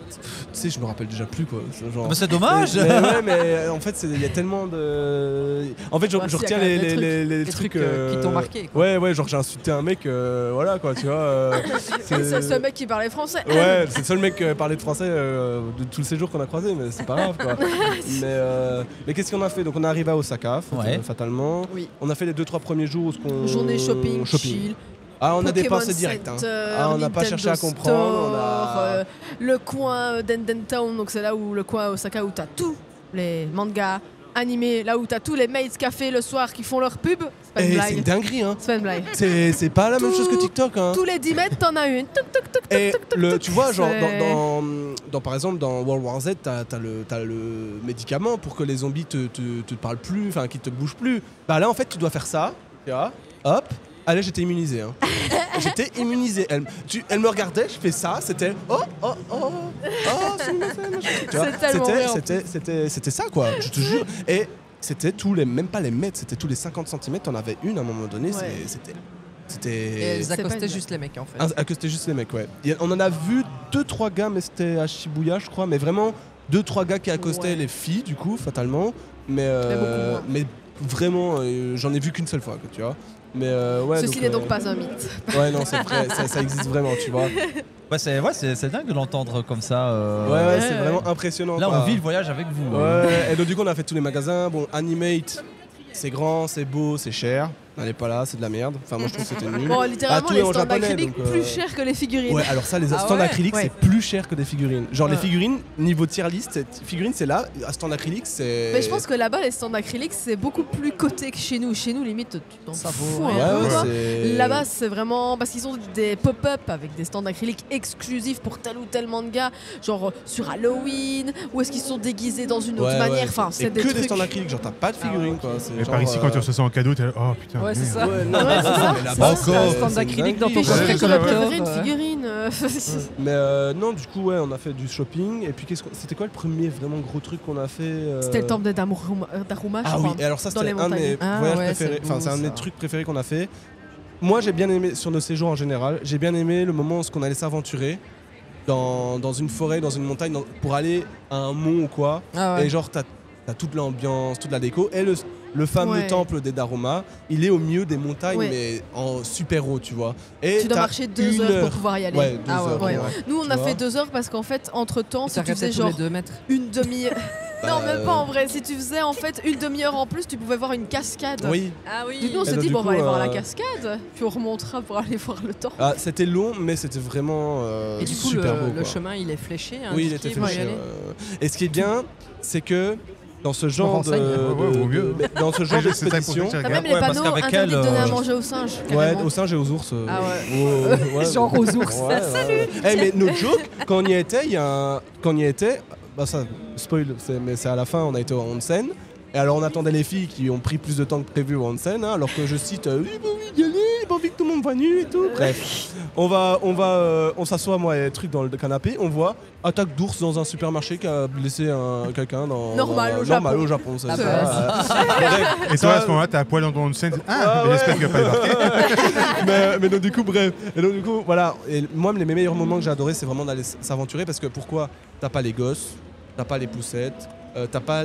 sais, je me rappelle déjà plus quoi. Genre... Mais c'est dommage. Mais ouais, mais en fait, il y a tellement de. En fait, je Ouais, si, retiens y a quand même les Des trucs trucs qui t'ont marqué, quoi. Ouais, genre j'ai insulté un mec, voilà quoi, tu vois. C'est le seul mec qui parlait français. Ouais, c'est le seul mec qui parlait de français de tous ces jours qu'on a croisé, mais c'est pas grave quoi. mais qu'est-ce qu'on a fait? Donc on est arrivé à Osaka, fatalement. Oui. On a fait les 2-3 premiers jours où Journée shopping, chill. Ah, on a Pokémon dépensé direct. Hein. Center, Ah, on n'a pas Nintendo cherché à comprendre. On Store, a... le coin Denden Town, donc c'est là où le coin Osaka où t'as tous les mangas animés, là où t'as tous les mates café le soir qui font leur pub. C'est pas une c'est une blague. dinguerie, hein. C'est pas une blague. C'est pas la même chose que TikTok, hein. Tous les 10 mètres, t'en as une. Toc, toc, toc, toc, Et toc, toc, le, toc. tu vois, genre, C'est- par exemple, dans World War Z, t'as le médicament pour que les zombies te parlent plus, enfin, qu'ils te bougent plus. Bah là, en fait, tu dois faire ça, tu vois, hop. Allez, j'étais immunisé. Hein. J'étais immunisé. Elle me regardait, je fais ça, c'était c'est tellement vrai, en c'était ça, quoi, je te jure. Et c'était même pas les mètres, c'était tous les 50 cm, t'en avais une à un moment donné, Ouais. c'était. Et ils C'est pas accostaient une juste les mecs, en fait. Accostaient juste les mecs, ouais. On en a vu 2-3 gars, mais c'était à Shibuya, je crois, mais vraiment 2-3 gars qui accostaient Ouais. les filles, du coup, fatalement. Mais beaucoup moins. vraiment, j'en ai vu qu'une seule fois, quoi, tu vois. Mais ouais. Ceci n'est donc pas un mythe. Ouais, non, c'est vrai, ça existe vraiment, tu vois. Ouais, c'est dingue de l'entendre comme ça. Ouais, c'est vraiment impressionnant. Là, quoi. on vit le voyage avec vous. Ouais, et donc du coup, on a fait tous les magasins. Bon, Animate, c'est grand, c'est beau, c'est cher. N'allez pas là, c'est de la merde. Enfin, moi, je trouve que c'était nul. Bon, Ah, littéralement, tout est les en stands japonais, acryliques donc, plus chers que les figurines. Ouais, alors ça, les Ah stands ouais acryliques, Ouais. c'est plus cher que des figurines. Genre, les Ouais. figurines, niveau tier list, figurines, c'est là. À stand acrylique, c'est. Mais je pense que là-bas, les stands acryliques, c'est beaucoup plus coté que chez nous. Chez nous, limite, tu t'en Ça fous vaut un Ouais, peu, ouais, quoi. c'est. Là-bas, c'est vraiment parce qu'ils ont des pop-up avec des stands acryliques exclusifs pour tel ou tel manga, genre sur Halloween, ou est-ce qu'ils sont déguisés dans une autre Ouais, manière. ouais. Enfin, Et c'est des que trucs. des stands acryliques, genre, t'as pas de figurines, quoi. C'est Mais genre, par ici, quand tu reçois ça en cadeau, t'es là, oh putain. Ouais, c'est merde. ça. Ouais, non, Ouais, c'est ça. mais là-bas, C'est c'est un c'est stand une acrylique dans dinguerie. ton Qu'est-ce que Ouais, j'aurais collector, préféré une figurine Mais non, du coup, ouais, on a fait du shopping. Et puis, c'était quoi le premier vraiment gros truc qu'on a fait C'était le temple d'Aruma, je Ah oui, crois. et alors ça, dans c'était les un de mes montagnes. Ah voyages ouais, préférés. c'est Enfin, beau, c'est un de mes ça. trucs préférés qu'on a fait. Moi, j'ai bien aimé, sur nos séjours en général, j'ai bien aimé le moment où on allait s'aventurer dans une forêt, dans une montagne, pour aller à un mont ou quoi. Ah ouais. Et genre, t'as toute l'ambiance, toute la déco. Et le fameux Ouais. temple des Daruma, il est au milieu des montagnes, Ouais. mais en super haut, tu vois. Et Tu dois t'as marcher 2 une heures pour heure. pouvoir y aller. Ouais, 2 Ah ouais, heures. ouais. ouais. Nous, on Tu a vois. fait 2 heures parce qu'en fait, entre temps, si tu T'arrêtais faisais tous genre les 2 mètres. une demi-heure. Non, même pas en vrai. Si tu faisais en fait une demi-heure en plus, tu pouvais voir une cascade. Oui. Ah oui. Du coup, on s'est donc, dit, du bon, on va coup, aller voir la cascade. Puis on remontera pour aller voir le temps. Ah, c'était long, mais c'était vraiment Et du coup, super beau. le quoi. chemin, il est fléché. Oui, il indiqué était pour y fléché. aller. Et ce qui est bien, c'est que dans ce genre de, renseigne. Ouais, vaut mieux. dans ce genre C'est ça pour ça d'expédition, que je T'as regarde. même les Ouais, parce panneaux qu'avec interdits de elle, donner à manger aux singes. ouais, carrément. aux singes et aux ours. Ah ouais. Genre aux ours. Ouais. Eh, mais no joke, quand on y était, bah ça, spoil, mais c'est à la fin, on a été au onsen. Et alors on attendait les filles qui ont pris plus de temps que prévu au onsen, hein, alors que je cite, oui, bah oui, y aller, j'ai pas envie que tout le monde voit nu et tout. Bref, on s'assoit moi et truc dans le canapé, on voit attaque d'ours dans un supermarché qui a blessé quelqu'un dans Normal au normal Japon. au Japon, c'est Ah ça. bah, Bref, Et toi, à ce moment-là, t'as un poil dans ton scène. Ah, Mais j'espère qu'il va pas débarquer. mais donc du coup bref et donc du coup voilà, et moi mes meilleurs moments que j'ai adoré c'est vraiment d'aller s'aventurer parce que pourquoi t'as pas les gosses, t'as pas les poussettes, t'as pas,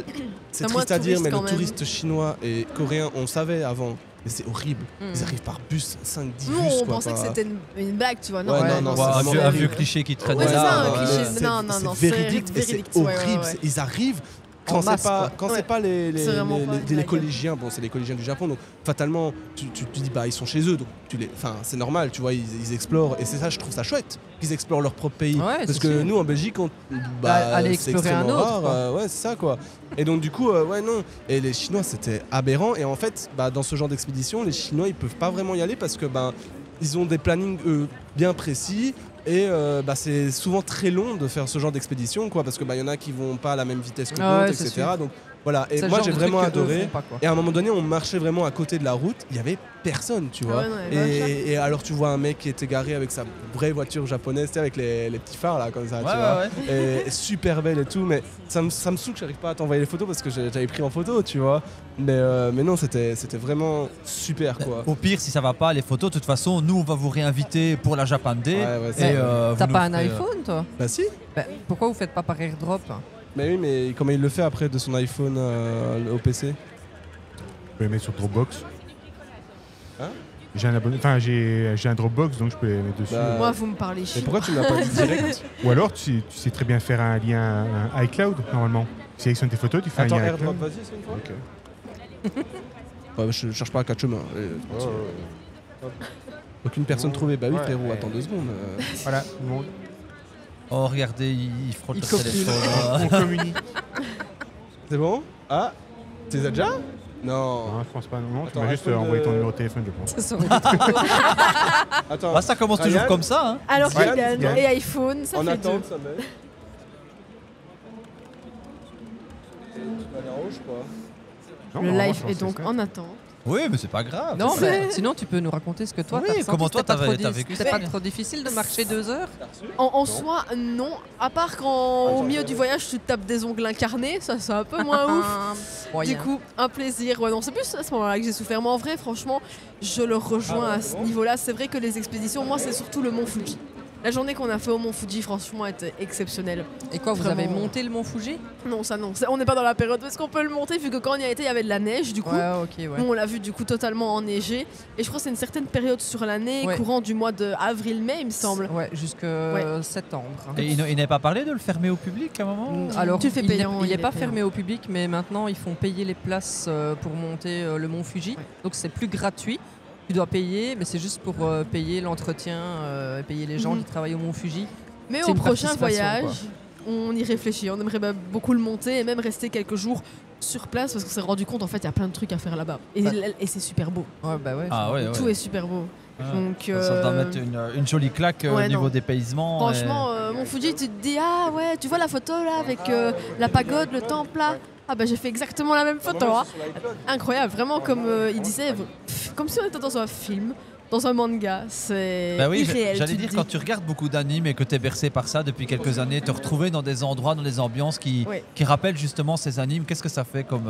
c'est T'as moins triste de à dire mais touristes le quand même. touriste chinois et coréen on savait avant mais c'est horrible, ils arrivent par bus 5-10 Nous, bus on quoi, pensait que pas- c'était une blague, tu vois. Non, Ouais, ouais, non, Ouais, c'est un, vraiment vieux, un horrible. vieux cliché qui traîne Ouais, c'est là. ça, un ouais, cliché. c'est- Non, c'est c'est véridique et c'est véridique, ouais, horrible. ouais, ouais. Ils arrivent En quand c'est masse, pas, quoi. quand Ouais. c'est pas les C'est vraiment pas une blague. collégiens, bon c'est les collégiens du Japon, donc fatalement tu te dis bah ils sont chez eux, donc enfin c'est normal, tu vois, ils explorent et c'est ça, je trouve ça chouette qu'ils explorent leur propre pays, Ouais, parce c'est que sûr. nous en Belgique Aller c'est explorer un extrêmement autre, rare, quoi. ouais c'est ça quoi. Et donc du coup ouais non, et les Chinois c'était aberrant et en fait dans ce genre d'expédition les Chinois ils peuvent pas vraiment y aller parce que ils ont des plannings bien précis. Et c'est souvent très long de faire ce genre d'expédition, quoi, parce que y en a qui vont pas à la même vitesse que Ah ouais, d'autres, c'est etc. sûr. Donc voilà. Et C'est le moi genre j'ai de vraiment truc que eux adoré. font pas, quoi. Et à un moment donné, on marchait vraiment à côté de la route. Il y avait personne, tu vois. ouais, non, il y avait pas de et alors tu vois un mec qui était garé avec sa vraie voiture japonaise, tu sais, avec les petits phares là, comme ça, Ouais, tu vois. ouais. Et super belle et tout, mais ça me saoule que j'arrive pas à t'envoyer les photos parce que j'avais pris en photo, tu vois. Mais non, c'était vraiment super, quoi. Au pire, si ça va pas, les photos, de toute façon, nous, on va vous réinviter pour la Japan Day. Ouais, c'est et, ça. vous T'as nous pas un ferez, iPhone, toi? Bah si. Bah, pourquoi vous faites pas par airdrop? Mais oui, mais comment il le fait après de son iPhone au PC? Je peux les mettre sur Dropbox. Hein? J'ai un Dropbox, donc je peux les mettre dessus. Bah, Moi, vous me parlez Mais chinois. pourquoi tu me l'as pas dit direct? Ou alors, tu sais très bien faire un lien un iCloud, normalement. Tu sélectionnes tes photos, tu fais Attends, un lien airdrop, iCloud. vas-y, c'est une fois. Ok. Ouais, je cherche pas à quatre chemins. Aucune personne trouvée. Bah oui, Ouais, frérot, ouais. attends 2 secondes. Voilà, bon, Oh, regardez, il frôle Il le copie. téléphone. on communique. C'est bon? Ah, tu les as déjà? Non. Non, je pense pas. Non, tu Attends, m'as juste iPhone envoyé ton de- numéro de téléphone, je pense. Ça serait trop. Attends. Bah, ça commence toujours Ryan, comme ça. Hein. Alors Ouais, Kylian Yann. et iPhone, ça En fait attente, deux. ça met. Tu vas aller en haut, je crois. Non, Le normalement, live je pense est que donc c'est ça. en attente. Oui, mais c'est pas grave. Non, C'est- mais sinon tu peux nous raconter ce que toi Oui, t'as ressenti. comment toi, C'était pas t'avais trop vécu C'était ça. pas trop difficile de marcher 2 heures? En soi, non. À part quand au milieu du voyage, tu te tapes des ongles incarnés, ça c'est un peu moins ouf. Moyen. Du coup, un plaisir. Ouais, non, c'est plus à ce moment-là que j'ai souffert. Mais en vrai, franchement, je le rejoins à ce niveau-là. C'est vrai que les expéditions, moi, c'est surtout le Mont Fuji. La journée qu'on a fait au Mont Fuji, franchement, était exceptionnelle. Et quoi, vous Vraiment. avez monté le mont Fuji? Non, ça non. On n'est pas dans la période où est-ce qu'on peut le monter, vu que quand on y a été, il y avait de la neige, du coup. Ouais, ok, ouais. Nous, on l'a vu du coup totalement enneigé. Et je crois que c'est une certaine période sur l'année, Ouais. courant du mois de avril-mai, il me semble. Ouais, jusque septembre. Et il n'avait pas parlé de le fermer au public à un moment Alors, Tu le fais il n'est- payant, il il n'est est pas payant. fermé au public, mais maintenant ils font payer les places pour monter le mont Fuji. Ouais. Donc c'est plus gratuit. Tu dois payer, mais c'est juste pour payer l'entretien, et payer les gens Mhm. qui travaillent au mont Fuji. Mais C'est au une prochain participation, voyage, on y réfléchit. On aimerait beaucoup le monter et même rester quelques jours sur place parce qu'on s'est rendu compte en fait il y a plein de trucs à faire là-bas. Et, Ouais. et c'est super beau. Ouais, bah ouais. Ah ouais, ouais. Tout est super beau. Ah. Donc, Ça doit mettre une jolie claque ouais, au niveau non. dépaysement. franchement, mon Fuji, tu te dis ah ouais, tu vois la photo là avec la pagode, le temple là. Ah bah j'ai fait exactement la même photo. Hein. Incroyable, vraiment comme il disait, comme si on était dans un film, dans un manga. C'est Bah oui, irréel. j'allais tu te dire, dis. quand tu regardes beaucoup d'animes et que tu es bercé par ça depuis quelques années, te retrouver dans des endroits, dans des ambiances qui rappellent justement ces animes, qu'est-ce que ça fait comme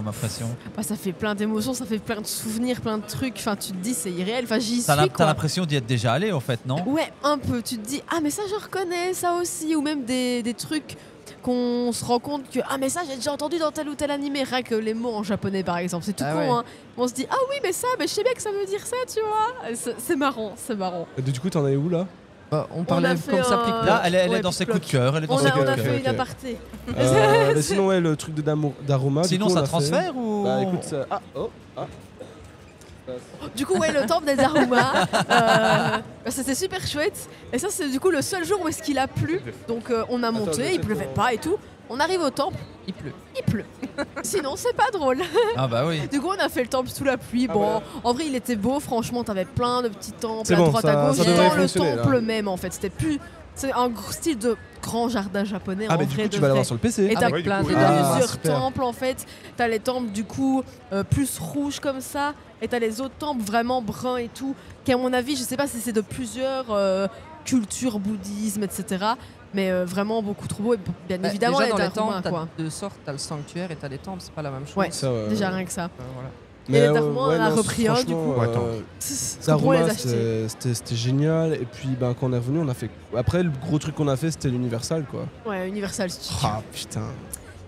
impression? Bah, ça fait plein d'émotions, ça fait plein de souvenirs, plein de trucs. Enfin, tu te dis c'est irréel. Enfin, j'y suis T'as quoi. l'impression d'y être déjà allé en fait, non? Ouais, un peu. Tu te dis ah mais ça je reconnais, ça aussi, ou même des trucs qu'on se rend compte que ah mais ça j'ai déjà entendu dans tel ou tel animé, rien que les mots en japonais par exemple, c'est tout Ah con. ouais. Hein. On se dit ah oui mais ça, mais je sais bien que ça veut dire ça, tu vois. C'est marrant, c'est marrant. Et du coup, t'en es où là? On parlait a fait comme ça, un- plic-ploc. Là, elle est Ouais, dans ses Plic-Ploc. coups de cœur. Elle est dans On ses a, coups on de a cœur. fait une ok. aparté. Mais sinon, ouais, le truc d'aroma. du Sinon, coup, on ça a fait- transfère ou. Bah écoute, ça. Du coup, ouais, le temple des Arumas, c'était super chouette. Et ça, c'est du coup le seul jour où est-ce qu'il a plu. Donc, on a monté, il pleuvait pas et tout. On arrive au temple, Il pleut. il pleut. Sinon, c'est pas drôle. Ah bah oui. Du coup, on a fait le temple sous la pluie. Bon, en vrai, il était beau. Franchement, t'avais plein de petits temples C'est à bon, droite, ça- à gauche. ça devrait Dans le fonctionner, là. temple même, en fait. C'était plus. C'est un style de grand jardin japonais. Ah, en mais du vrai coup, de tu vas l'avoir vrai. sur le PC. Et t'as Avec plein de... plein Ah, plusieurs super. temples en fait. T'as les temples du coup plus rouges comme ça, et t'as les autres temples vraiment bruns et tout. Qui à mon avis, je sais pas si c'est de plusieurs cultures, bouddhisme, etc. Mais vraiment beaucoup trop beau. Et bien Bah, évidemment, déjà, dans les Daruma, temples, quoi. t'as deux sortes. T'as le sanctuaire et t'as les temples. C'est pas la même chose. Ouais. Ça, Déjà rien que ça. Voilà. Mais, les Daruma, on en a non, repris un, du franchement, coup. Ouais, attends. C'est pour les Daruma, acheter. c'était génial. Et puis, ben, quand on est revenu, on a fait. Après, le gros truc qu'on a fait, c'était l'Universal, quoi. Ouais, Universal Studios. Ah putain.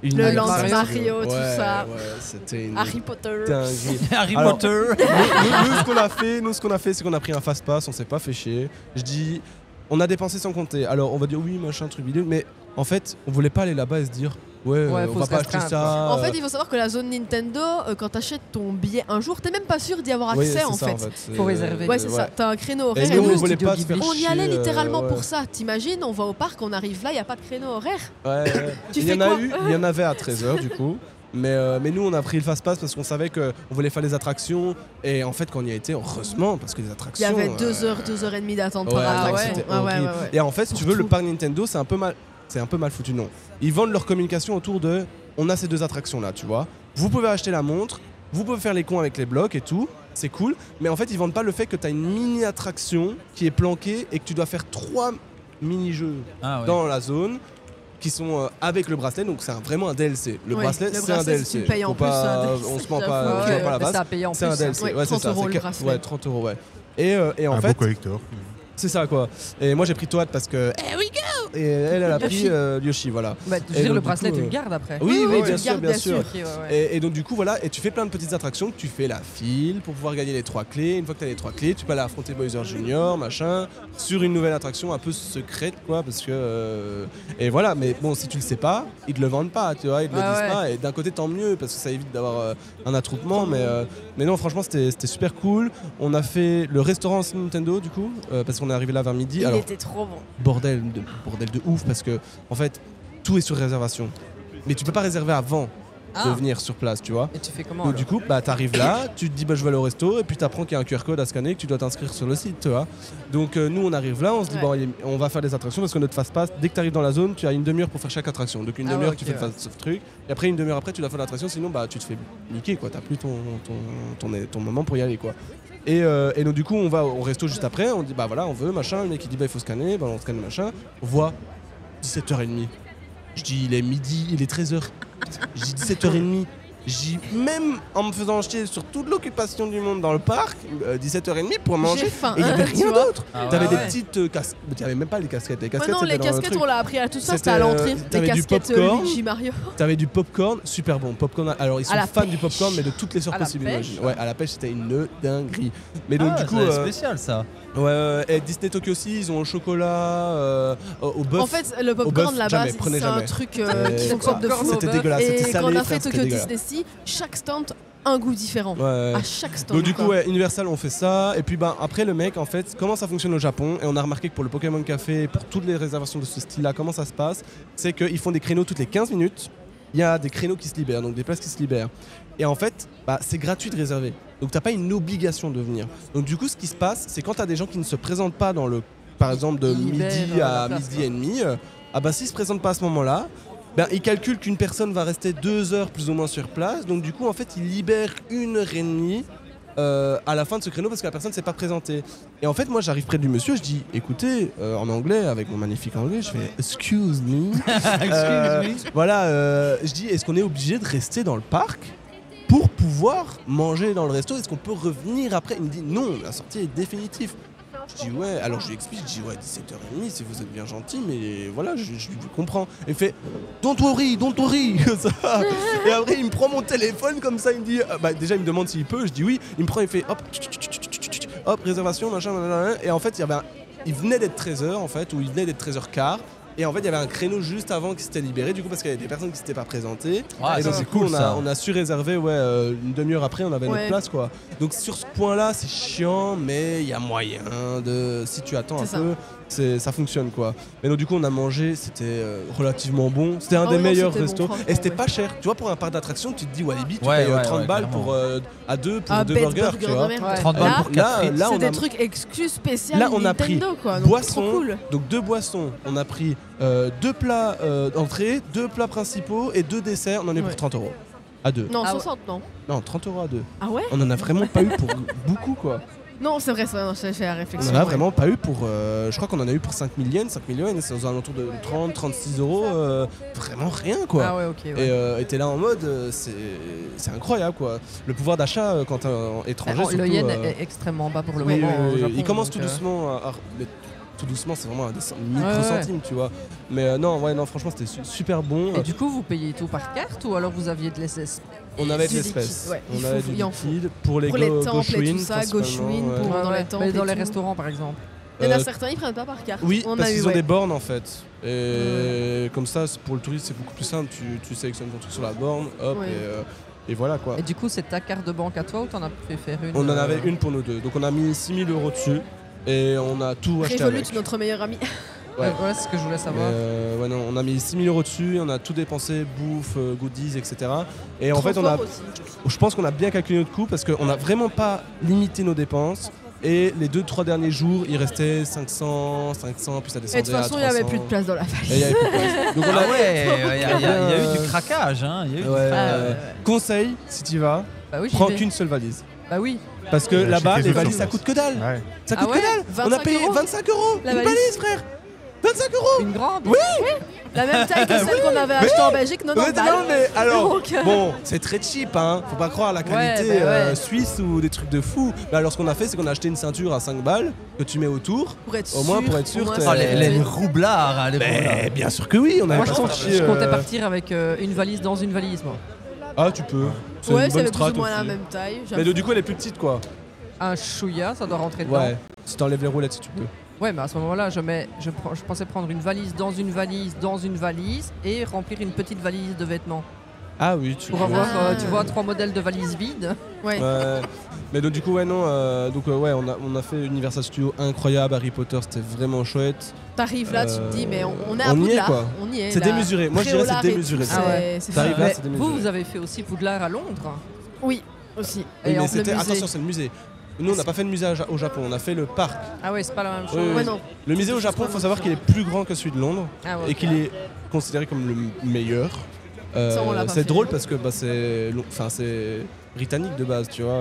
Le Universal lance Studios. Mario, tout Ouais, ça. Ouais, c'était une Harry Potter. dinguerie. Harry Alors- Potter. nous, ce qu'on a fait, c'est qu'on a pris un fast pass, on s'est pas fait chier. Je dis, on a dépensé sans compter. Alors, on va dire oui, machin, truc bidule, mais en fait, on voulait pas aller là-bas et se dire, ouais, Ouais, on faut va se pas acheter restreindre, ça. En fait, il faut savoir que la zone Nintendo, quand t'achètes ton billet un jour, t'es même pas sûr d'y avoir Oui, accès c'est en ça, fait. c'est- Faut réserver. Ouais, c'est ça. T'as un créneau horaire. Et Et nous, on nous, voulait Studio pas se faire Ghibli. on y chier, allait littéralement ouais. pour ça. T'imagines, on va au parc, on arrive là, il y a pas de créneau horaire. Ouais, ouais. Tu il y fais en a quoi eu, il y en avait à 13h du coup. Mais nous, on a pris le fast pass parce qu'on savait qu'on voulait faire les attractions. Et en fait, quand on y a été, heureusement, parce que les Il y attractions. avait 2 heures, 2h30 d'attente par Ouais, attraction. c'était Ah ouais, horrible. ouais, ouais. Et en fait, si tu veux, Pour le tout. parc Nintendo, c'est un peu mal foutu, non. Ils vendent leur communication autour de on a ces deux attractions là, tu vois. Vous pouvez acheter la montre, vous pouvez faire les cons avec les blocs et tout, c'est cool. Mais en fait, ils vendent pas le fait que tu as une mini attraction qui est planquée et que tu dois faire 3 mini-jeux Ah ouais. dans la zone qui sont avec le bracelet, donc c'est vraiment un DLC. Le Ouais, bracelet, le c'est un bracelet, DLC. tu le payes en Faut plus, pas- c'est un DLC, on se ment j'avoue. pas, Ouais, on se ment pas la mais base. ça a payé en plus. C'est un hein. DLC, Ouais, ouais, c'est 30 ça. euros c'est le que- bracelet. Ouais, 30 euros, ouais. Et en Un fait, beau collector. c'est ça quoi. Et moi j'ai pris Toad parce que. Et elle a pris Yoshi, voilà. Bah, je veux Et dire, donc, le du bracelet, coup, tu le gardes après. Oui, oui, bien tu sûr, gardes, bien bien sûr. sûr. Ok, ouais, ouais. Et donc du coup voilà, et tu fais plein de petites attractions, tu fais la file pour pouvoir gagner les 3 clés. Une fois que tu as les 3 clés, tu peux aller affronter Bowser Junior, machin, sur une nouvelle attraction un peu secrète quoi, parce que et voilà. Mais bon, si tu le sais pas, ils te le vendent pas, tu vois, ils te le Ah disent ouais. pas. Et d'un côté tant mieux parce que ça évite d'avoir un attroupement. Mais non, franchement c'était super cool. On a fait le restaurant Nintendo du coup, parce qu'on est arrivé là vers midi. Il Alors était trop bon. bordel de ouf parce que en fait tout est sur réservation. Mais tu peux pas réserver avant de Ah. venir sur place, tu vois. Et tu fais comment Donc alors du coup, bah t'arrives là, tu te dis bah je vais aller au resto et puis t'apprends qu'il y a un QR code à scanner et que tu dois t'inscrire sur le site, tu vois. Donc nous on arrive là, on se dit Ouais. bon on va faire des attractions parce que notre fast pass, dès que t'arrives dans la zone, tu as une demi-heure pour faire chaque attraction. Donc une Ah ouais, demi-heure ok, tu fais le ouais. fast truc et après une demi-heure après tu dois faire l'attraction sinon bah tu te fais niquer quoi, t'as plus ton moment pour y aller quoi. Et donc du coup on va au resto juste après, on dit bah voilà on veut machin, le mec il dit bah il faut scanner, bah on scanne machin, on voit 17h30. Je dis il est midi, il est 13h. Je dis 17h30. Même en me faisant chier sur toute l'occupation du monde dans le parc, 17h30 pour manger, J'ai faim, et il n'y avait tu rien vois. d'autre. Ah ouais, T'avais des ouais. petites casquettes, mais t'avais même pas les casquettes. Les casquettes, non, les c'était dans le casquettes, truc. on l'a appris à tout ça, C'était, c'était à l'entrée. t'avais Les du casquettes popcorn. Luigi Mario. T'avais du popcorn, super bon. Popcorn, alors ils sont À la fans du pêche. popcorn, mais de toutes les sortes À la possibles. pêche. imagine. Ouais, à la pêche, c'était une dinguerie. Mais donc Ah, du coup, c'est spécial ça. et Disney Tokyo aussi, ils ont au chocolat, au bœuf. En fait, le Au popcorn bœuf, là-bas, jamais, prenez c'est un jamais. truc Et qui fonctionne de popcorn fou. au c'était bœuf. dégueulasse, c'était Et quand salé, on a frère, fait c'était Tokyo dégueulasse. Disney Sea, chaque stand un goût différent. Ouais. À chaque stand. Donc du coup, quoi. ouais, Universal, on fait ça. Et puis après, le mec, en fait, comment ça fonctionne au Japon, et on a remarqué que pour le Pokémon Café, pour toutes les réservations de ce style-là, comment ça se passe, c'est qu'ils font des créneaux toutes les 15 minutes. Il y a des créneaux qui se libèrent, donc des places qui se libèrent. Et en fait, c'est gratuit de réserver. Donc t'as pas une obligation de venir. Donc du coup, ce qui se passe, c'est quand t'as des gens qui ne se présentent pas dans le, par exemple, de Ils libèrent, midi à la place, midi et demi, s'ils se présentent pas à ce moment-là, ils calculent qu'une personne va rester 2 heures plus ou moins sur place. Donc du coup, en fait, ils libèrent 1h30 à la fin de ce créneau parce que la personne ne s'est pas présentée. Et en fait, moi, j'arrive près du monsieur, je dis, écoutez, en anglais, avec mon magnifique anglais, je fais, excuse me. Voilà, je dis, est-ce qu'on est obligé de rester dans le parc pour pouvoir manger dans le resto? Est-ce qu'on peut revenir après? Il me dit, non, la sortie est définitive. Je dis ouais, alors je lui explique, je dis ouais 17h30 si vous êtes bien gentil, mais voilà, je comprends. Et il fait don't worry, ça. Et après il me prend mon téléphone comme ça, il me dit, déjà il me demande s'il peut, je dis oui, il me prend, il fait hop, réservation, machin, et en fait il y avait il venait d'être 13h en fait, ou il venait d'être 13h15. Et en fait, il y avait un créneau juste avant qui s'était libéré, du coup, parce qu'il y avait des personnes qui s'étaient pas présentées. Ah, et ça, donc, c'est du coup, cool, ça. on a su réserver une demi-heure après, on avait notre place, quoi. Donc, sur ce point-là, c'est chiant, mais il y a moyen de. Si tu attends un C'est peu, ça fonctionne, quoi. Mais donc, du coup, on a mangé, c'était relativement bon. C'était un Ah des oui, non, meilleurs c'était bon, restos. franchement, Et c'était ouais. pas cher. Tu vois, pour un parc d'attractions, tu te dis, Walibi, tu Ouais, payes ouais, 30 ouais, balles pour, à deux pour Ah, deux bête burgers, burger tu vois. de merde. Ouais. 30 balles Là, pour 4 frites. là, c'est on des a- trucs exclus spéciaux Là, on a Nintendo, pris quoi. Donc, boisson, trop cool. donc 2 boissons. On a pris 2 plats d'entrée, 2 plats principaux et 2 desserts. On en est pour Ouais. 30 € à 2. Non, Ah ouais. 60, non. Non, 30 € à 2. Ah ouais? On en a vraiment pas eu pour beaucoup, quoi. Non, c'est vrai, ça, non, j'ai fait la On réflexion. en a ouais. vraiment pas eu pour. Je crois qu'on en a eu pour 5 000 yens. 5 000 yens, c'est aux alentours de 30, 36 €. Vraiment rien, quoi. Ah ouais, ok. Ouais. Et t'es là en mode, c'est incroyable, quoi. Le pouvoir d'achat quand t'es étranger, surtout. Le yen est extrêmement bas pour le Oui, moment. oui, au oui. Japon, Il commence donc, tout doucement mais tout doucement, c'est vraiment des micro-centimes, tu vois. Mais non, franchement, c'était super bon. Et du coup, vous payez tout par carte ou alors vous aviez de l'espèce? On avait de du l'espèce. liquide, ouais. On Il avait faut- du il en faut. liquide pour les, Pour les go- temples et Goshuin, tout ça, principalement, Goshuin, ouais. pour- dans les temples Mais dans et les tout. restaurants, par exemple. Il y en a Euh, certains, ils prennent pas par carte. Oui, On parce a qu'ils eu, ont ouais. des bornes en fait. Et comme ça, pour le touriste, c'est beaucoup plus simple. Tu sélectionnes ton truc sur la borne, hop, Ouais. et voilà, quoi. Et du coup, c'est ta carte de banque à toi ou t'en as fait faire une? On en avait une pour nous deux. Donc on a mis 6 000 € dessus et on a tout acheté Revolut, avec. notre meilleur ami. Ouais. Ouais, c'est ce que je voulais savoir. Ouais, non, on a mis 6 000 € dessus, on a tout dépensé, bouffe, goodies, etc. Et en fait, on a, Transport aussi. je pense qu'on a bien calculé notre coût parce qu'on n'a vraiment pas limité nos dépenses. Et les 2-3 derniers jours, il restait 500, puis ça Et descendait de toute façon, il n'y à 300. avait plus de place dans la Et valise. il y avait plus de place. Donc on a Ah ouais, il y a eu du craquage, hein. Il y a eu du Ouais, craquage. ouais. Conseil, si tu vas, Bah oui, j'y prends vais. qu'une seule valise. Bah oui. Parce que Ouais, là-bas, acheter les des valises, autres. ça coûte que dalle. Ouais. Ça Ah coûte ouais que dalle. On a 25 payé €. 25 € La une valise. valise, frère. 25 €. Une grande. Oui. La même taille que celle qu'on avait achetée en Belgique, 90 balles. Non, mais alors, Donc, bon, c'est très cheap, hein. Faut pas croire à la qualité Ouais, bah ouais. suisse ou des trucs de fou. Mais alors, ce qu'on a fait, c'est qu'on a acheté une ceinture à 5 balles que tu mets autour. Pour être Au moins, sûr, pour être sûr, au moins, t'es- Oh, c'est- les roublards, hein, les Mais roublards. bien sûr que oui, on avait Moi, pas je, sorti. je comptais partir avec une valise dans une valise, moi. Ah, tu peux. C'est Ouais, une c'est bonne plus strat ou moins la aussi. même taille. Mais j'avoue. du coup, elle est plus petite, quoi. Un chouïa, ça doit rentrer dedans. Ouais. Si t'enlèves les roulettes, si tu peux. Ouais, mais à ce moment-là, je pensais prendre une valise dans une valise dans une valise et remplir une petite valise de vêtements. Ah oui, tu Pour peux. avoir, Ah. tu vois, 3 modèles de valises vides. Ouais. Ouais. Mais donc du coup ouais non ouais on a fait Universal Studios incroyable, Harry Potter c'était vraiment chouette. T'arrives là, tu te dis, mais on est à on y est, Poudlard. quoi. On y est. C'est là. démesuré. Moi je dirais c'est Préolard et démesuré. tout, ça. Ah ouais. c'est T'arrives fou. là, Mais c'est démesuré. vous avez fait aussi Poudlard à Londres. Oui, aussi. Oui, Et en mais c'était le musée. attention c'est le musée. Nous on n'a pas fait le musée au Japon, on a fait le parc. Ah ouais, c'est pas la même chose. Oui, oui. Ouais, non. Le musée au Japon, il faut savoir qu'il est plus grand que celui de Londres Ah ouais, et qu'il est considéré comme le meilleur. Ça, on l'a pas C'est fait. drôle parce que bah, c'est britannique de base, tu vois,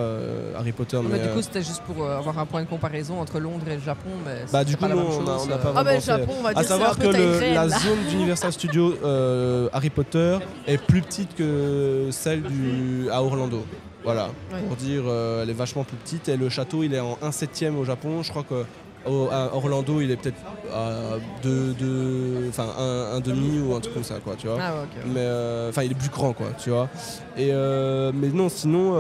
Harry Potter. Mais Mais, du coup, c'était juste pour avoir un point de comparaison entre Londres et le Japon. Mais bah c'est du coup pas la nous même on chose, n'a pas Ah, bah, le vraiment fait. Japon, on va À dire, c'est un savoir que peu taille la réelle, là. zone d'Universal Studios Harry Potter est plus petite que celle à Orlando. Voilà, Ouais. pour dire, elle est vachement plus petite et le château il est en 1/7 au Japon. Je crois que à Orlando il est peut-être à un demi ou un truc comme ça, quoi, tu vois. Ah ouais, ok. Mais enfin il est plus grand, quoi, tu vois. Et mais non, sinon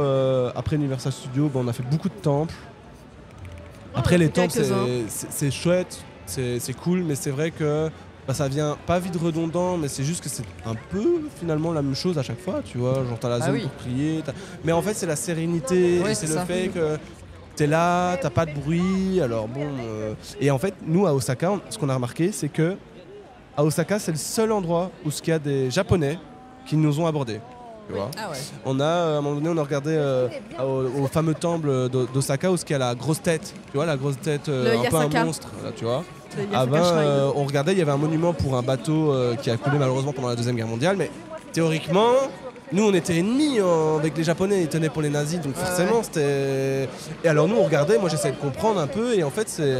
après Universal Studios on a fait beaucoup de temples. Après les temples c'est chouette, c'est cool, mais c'est vrai que bah, ça vient pas vite redondant, mais c'est juste que c'est un peu finalement la même chose à chaque fois, tu vois. Genre t'as la Ah zone oui. pour prier, mais en fait c'est la sérénité, Ouais, et c'est c'est le ça. fait que t'es là, t'as pas de bruit, alors bon. Et en fait nous à Osaka, ce qu'on a remarqué c'est que à Osaka c'est le seul endroit où il y a des Japonais qui nous ont abordés. Tu vois. Ah ouais. On a, à un moment donné, on a regardé au fameux temple d'Osaka où il y a la grosse tête, tu vois, la grosse tête, Le un peu un Yasaka. monstre, là, tu vois. Il y a Ah fait ben, un shrine. on regardait, il y avait un monument pour un bateau qui a coulé malheureusement pendant la Deuxième Guerre mondiale, mais théoriquement, nous on était ennemis avec les Japonais, ils tenaient pour les nazis, donc forcément c'était... Et alors nous on regardait, moi j'essayais de comprendre un peu, et en fait c'est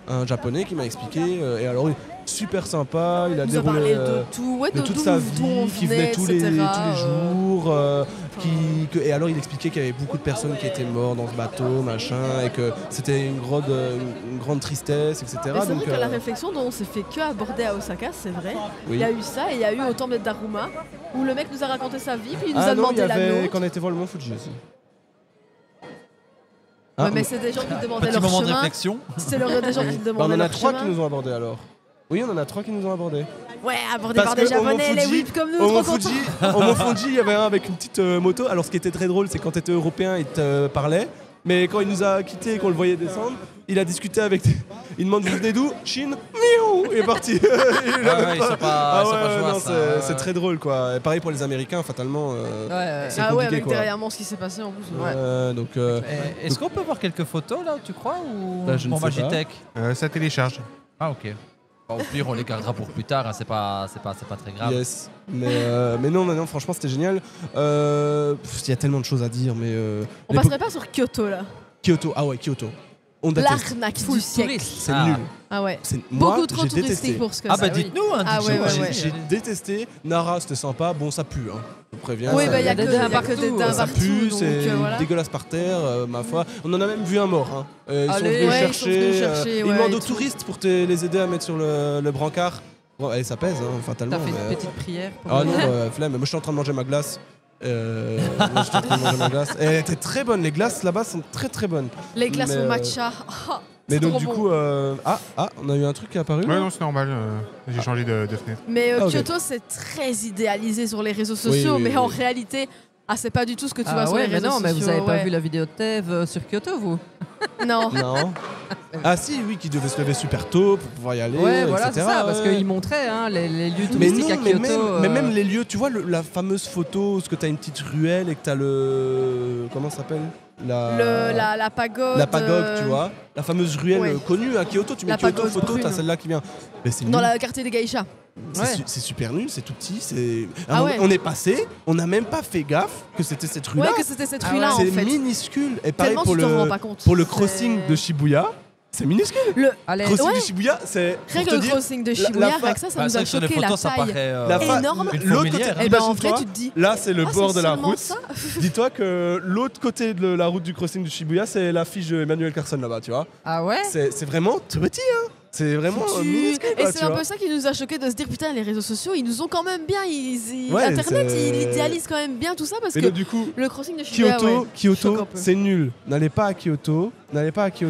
un Japonais qui m'a expliqué, et alors super sympa, il a Il nous a déroulé... parlé de tout, ouais, de toute d'où sa d'où on vie, qui venait tous les etc., jours, et alors il expliquait qu'il y avait beaucoup de personnes qui étaient mortes dans ce bateau, machin, et que c'était une grande tristesse, etc. Mais c'est Donc, vrai que la réflexion dont on s'est fait que aborder à Osaka, c'est vrai. oui. Il y a eu ça et il y a eu au temple de Daruma où le mec nous a raconté sa vie puis il nous Ah a non, il y demandé la avait nôtre. quand on était voir le Mont Fuji aussi. Ah, Ouais, mais c'est des gens qui demandaient Petit leur moment de chemin. réflexion. C'est des gens qui Bah, demandaient on en a leur 3 qui chemin. nous ont abordés alors. Oui, on en a 3 qui nous ont abordés. Ouais, abordés Parce par des que japonais, les Homofuji- whips comme nous, trop contents. Homofuji, il y avait un avec une petite moto. Alors, ce qui était très drôle, c'est quand tu étais européen, il te parlait. Mais quand il nous a quittés et qu'on le voyait descendre, il a discuté avec. Il demande vous venez d'où Chine. Miaou Il est parti. Ouais, ils sont pas joyeux, non, ça. c'est très drôle quoi. Et pareil pour les Américains, fatalement. Ouais. C'est Ah ouais, compliqué, avec quoi. derrière moi ce qui s'est passé en plus. Ouais. Donc, Est-ce qu'on peut voir quelques photos là, tu crois ou Bah, je ne pour sais pas. Magitech? Ça télécharge. Ah ok. Au pire, on les gardera pour plus tard. Hein, c'est pas très grave. yes. Mais non, franchement, c'était génial. Il y a tellement de choses à dire, mais. On passerait pas sur Kyoto là. Kyoto, ah ouais, Kyoto. On déteste. L'arnaque Full du siècle. touriste. C'est Ah. nul. Ah ouais. Moi, Beaucoup trop j'ai touristique détesté. pour ce que Ah c'est. bah dites-nous. Hein, Ah dites-nous. ouais, ouais. J'ai détesté. Nara, c'était sympa. Bon, ça pue, hein. Je vous préviens. Oui, ça- bah il y a y a des que daims des partout, daims ça partout. pue, donc, c'est voilà. dégueulasse par terre, ma foi. On en a même vu un mort. Hein. Ils sont Allez. venus Ouais, ils sont chercher. venus chercher, ils ouais, demandent et aux tout. touristes pour les aider à mettre sur le brancard. Bon, allez, ça pèse, hein, fatalement. T'as fait mais- une petite prière pour Ah lui. non, flemme. Moi, je suis en train de manger ma glace. Moi, j'étais en train de manger ma glace. Et elle était très bonne. Les glaces là-bas sont très très bonnes. Les glaces Mais, au matcha. Ah, Mais c'est donc trop du bon. coup, on a eu un truc qui est apparu. Ouais, non, c'est normal. J'ai changé de fenêtre. Mais Ah, ok. Kyoto, c'est très idéalisé sur les réseaux sociaux, oui, mais oui, en oui. réalité, c'est pas du tout ce que tu vois Ah sur ouais, les mais réseaux non, sociaux. mais vous avez pas ouais. vu la vidéo de Tev sur Kyoto, vous? Non. Non. Ah si, oui, qui devait se lever super tôt pour pouvoir y aller. Ouais, voilà, c'est etc., ça, parce ouais. qu'il montrait hein, les lieux Mais touristiques non, à Kyoto. mais même les lieux, tu vois, la fameuse photo, où tu as une petite ruelle et que tu as le. Comment ça s'appelle La pagode. La pagode, tu vois. La fameuse ruelle ouais. Connue à Kyoto. Tu mets La Kyoto pagode photo, brune. t'as celle-là qui vient. Mais c'est Dans nul. le quartier des geishas. Ouais. C'est super nul, c'est tout petit. Ah ouais. On est passé, on n'a même pas fait gaffe que c'était cette rue-là. Ouais, que c'était cette Ah rue-là ouais. en C'est fait. minuscule. Et pareil Tellement pour tu t'en rends le, pas compte. pour le C'est- crossing de Shibuya, c'est minuscule. Allez, Crossing ouais. de Shibuya, c'est. Rien pour que te le dire, crossing de la Shibuya, fa- rien que ça Bah, nous c'est a vrai que sur les choqué la photos, ça taille. paraît la fa- énorme. une L'autre côté, fourmilière, hein. Et ben en imagine-toi, vrai, tu te dis. là c'est le Ah, bord c'est de la seulement route. ça Dis-toi que l'autre côté de la route du crossing de Shibuya, c'est l'affiche de Emmanuel Carson là-bas, tu vois. ah ouais? C'est vraiment tout petit, hein. C'est vraiment minuscule, Et quoi, c'est tu un vois. peu ça qui nous a choqué de se dire putain les réseaux sociaux ils nous ont quand même bien Ouais, Internet c'est- il idéalise quand même bien tout ça parce Et que donc, du coup, le crossing de Shibuya Kyoto, ouais, choque un peu. c'est nul. N'allez pas à Kyoto.